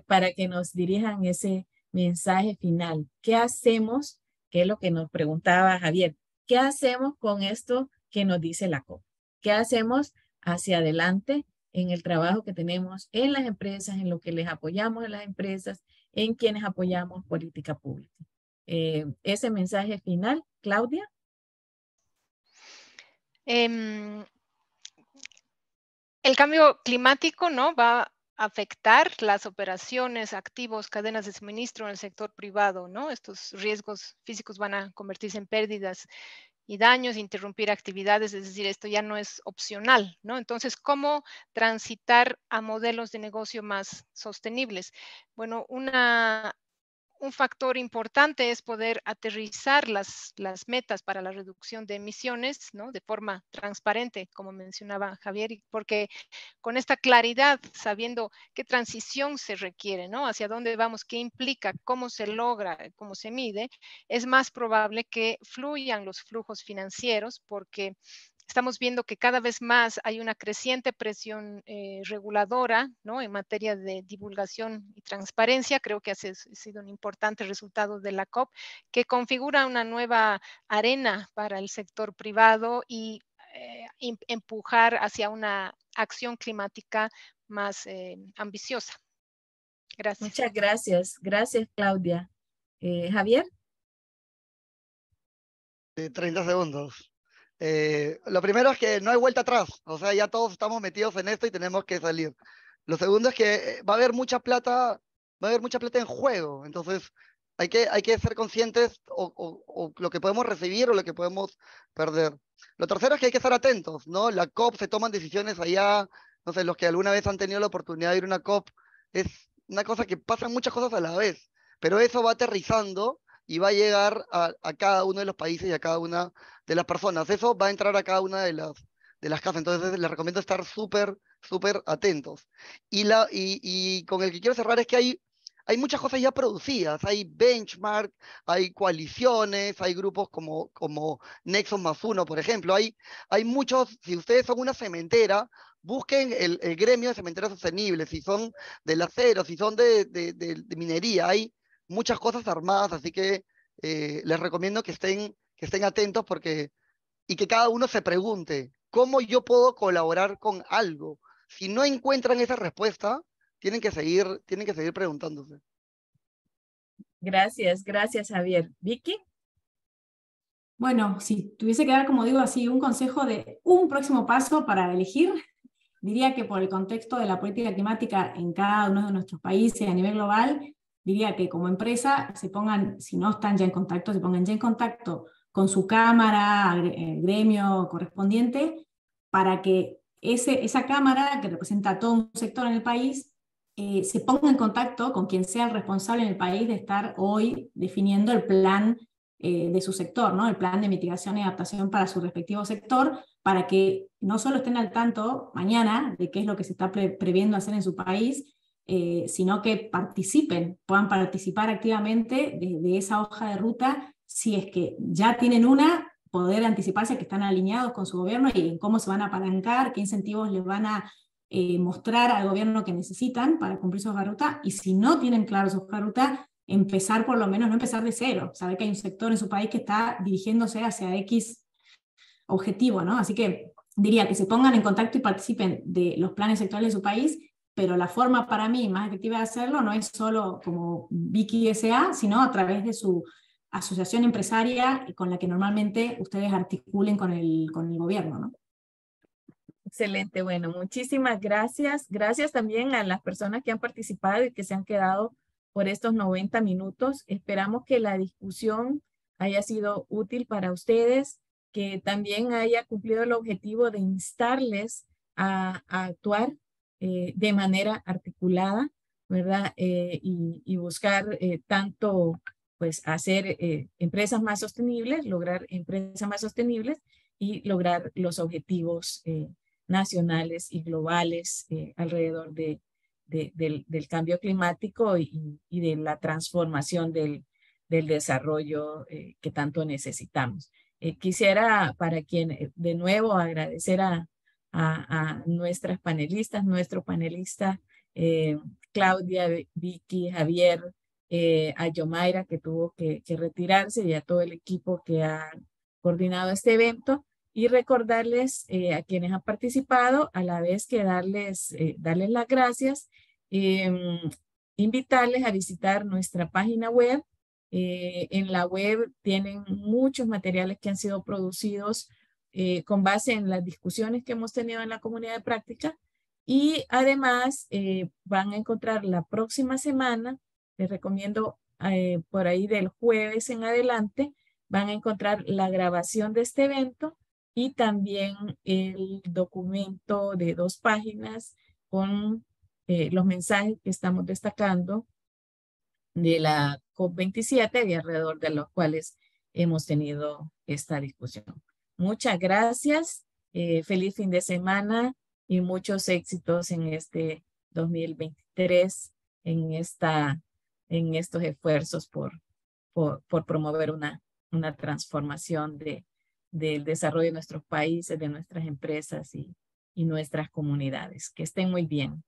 para que nos dirijan ese mensaje final. ¿Qué hacemos? ¿Qué es lo que nos preguntaba Javier? ¿Qué hacemos con esto que nos dice la COP? ¿Qué hacemos hacia adelante en el trabajo que tenemos en las empresas, en lo que les apoyamos a las empresas, en quienes apoyamos política pública? Ese mensaje final, Claudia. El cambio climático, ¿no?, va a afectar las operaciones, activos, cadenas de suministro en el sector privado, ¿no? Estos riesgos físicos van a convertirse en pérdidas y daños, interrumpir actividades, es decir, esto ya no es opcional, ¿no? Entonces, ¿cómo transitar a modelos de negocio más sostenibles? Bueno, un factor importante es poder aterrizar las metas para la reducción de emisiones, ¿no?, de forma transparente, como mencionaba Javier, porque con esta claridad, sabiendo qué transición se requiere, ¿no?, hacia dónde vamos, qué implica, cómo se logra, cómo se mide, es más probable que fluyan los flujos financieros, porque estamos viendo que cada vez más hay una creciente presión reguladora, ¿no?, en materia de divulgación y transparencia. Creo que ha sido un importante resultado de la COP, que configura una nueva arena para el sector privado y empujar hacia una acción climática más ambiciosa. Gracias. Muchas gracias. Gracias, Claudia. Javier. 30 segundos. Lo primero es que no hay vuelta atrás, o sea, ya todos estamos metidos en esto y tenemos que salir. Lo segundo es que va a haber mucha plata en juego, entonces hay que ser conscientes o lo que podemos recibir o lo que podemos perder. Lo tercero es que hay que estar atentos, ¿no? La COP, se toman decisiones allá, no sé, los que alguna vez han tenido la oportunidad de ir a una COP, es una cosa que pasan muchas cosas a la vez, pero eso va aterrizando y va a llegar a cada uno de los países y a cada una de las personas. Eso va a entrar a cada una de las casas. Entonces les recomiendo estar súper atentos. Y con el que quiero cerrar es que hay muchas cosas ya producidas. Hay benchmark, hay coaliciones, hay grupos como Nexon más uno, por ejemplo. Hay muchos, si ustedes son una cementera, busquen el gremio de cementeras sostenibles, si son del acero, si son de minería. Hay muchas cosas armadas, así que les recomiendo que estén atentos y que cada uno se pregunte, ¿cómo yo puedo colaborar con algo? Si no encuentran esa respuesta, tienen que seguir preguntándose. Gracias, Javier. Vicky. Bueno, si tuviese que dar, como digo, así un consejo de un próximo paso para elegir, diría que por el contexto de la política climática en cada uno de nuestros países a nivel global, diría que como empresa se pongan, si no están ya en contacto, se pongan ya en contacto con su cámara, gremio correspondiente, para que esa cámara que representa a todo un sector en el país se ponga en contacto con quien sea el responsable en el país de estar hoy definiendo el plan de su sector, ¿no? El plan de mitigación y adaptación para su respectivo sector, para que no solo estén al tanto mañana de qué es lo que se está previendo hacer en su país, sino que puedan participar activamente de esa hoja de ruta, si es que ya tienen una, poder anticiparse que están alineados con su gobierno y en cómo se van a apalancar, qué incentivos les van a mostrar al gobierno que necesitan para cumplir su hoja de ruta, y si no tienen claro su hoja de ruta, empezar por lo menos, no empezar de cero, saber que hay un sector en su país que está dirigiéndose hacia X objetivo, ¿no? Así que diría que se pongan en contacto y participen de los planes sectoriales de su país, pero la forma para mí más efectiva de hacerlo no es solo como Vicky S.A., sino a través de su asociación empresaria con la que normalmente ustedes articulen con el gobierno, ¿no? Excelente, bueno, muchísimas gracias. Gracias también a las personas que han participado y que se han quedado por estos 90 minutos. Esperamos que la discusión haya sido útil para ustedes, que también haya cumplido el objetivo de instarles a actuar de manera articulada, ¿verdad? Y buscar tanto, pues, hacer empresas más sostenibles, lograr empresas más sostenibles y lograr los objetivos nacionales y globales alrededor del cambio climático y de la transformación del desarrollo que tanto necesitamos. Quisiera de nuevo agradecer a nuestras panelistas, nuestro panelista Claudia, Vicky, Javier, a Yomaira que tuvo que retirarse y a todo el equipo que ha coordinado este evento. Y recordarles a quienes han participado, a la vez que darles las gracias, invitarles a visitar nuestra página web. En la web tienen muchos materiales que han sido producidos con base en las discusiones que hemos tenido en la comunidad de práctica, y además van a encontrar la próxima semana, les recomiendo por ahí del jueves en adelante, van a encontrar la grabación de este evento y también el documento de 2 páginas con los mensajes que estamos destacando de la COP27 y alrededor de los cuales hemos tenido esta discusión. Muchas gracias, feliz fin de semana y muchos éxitos en este 2023, en estos esfuerzos por promover una transformación del desarrollo de nuestros países, de nuestras empresas y nuestras comunidades. Que estén muy bien.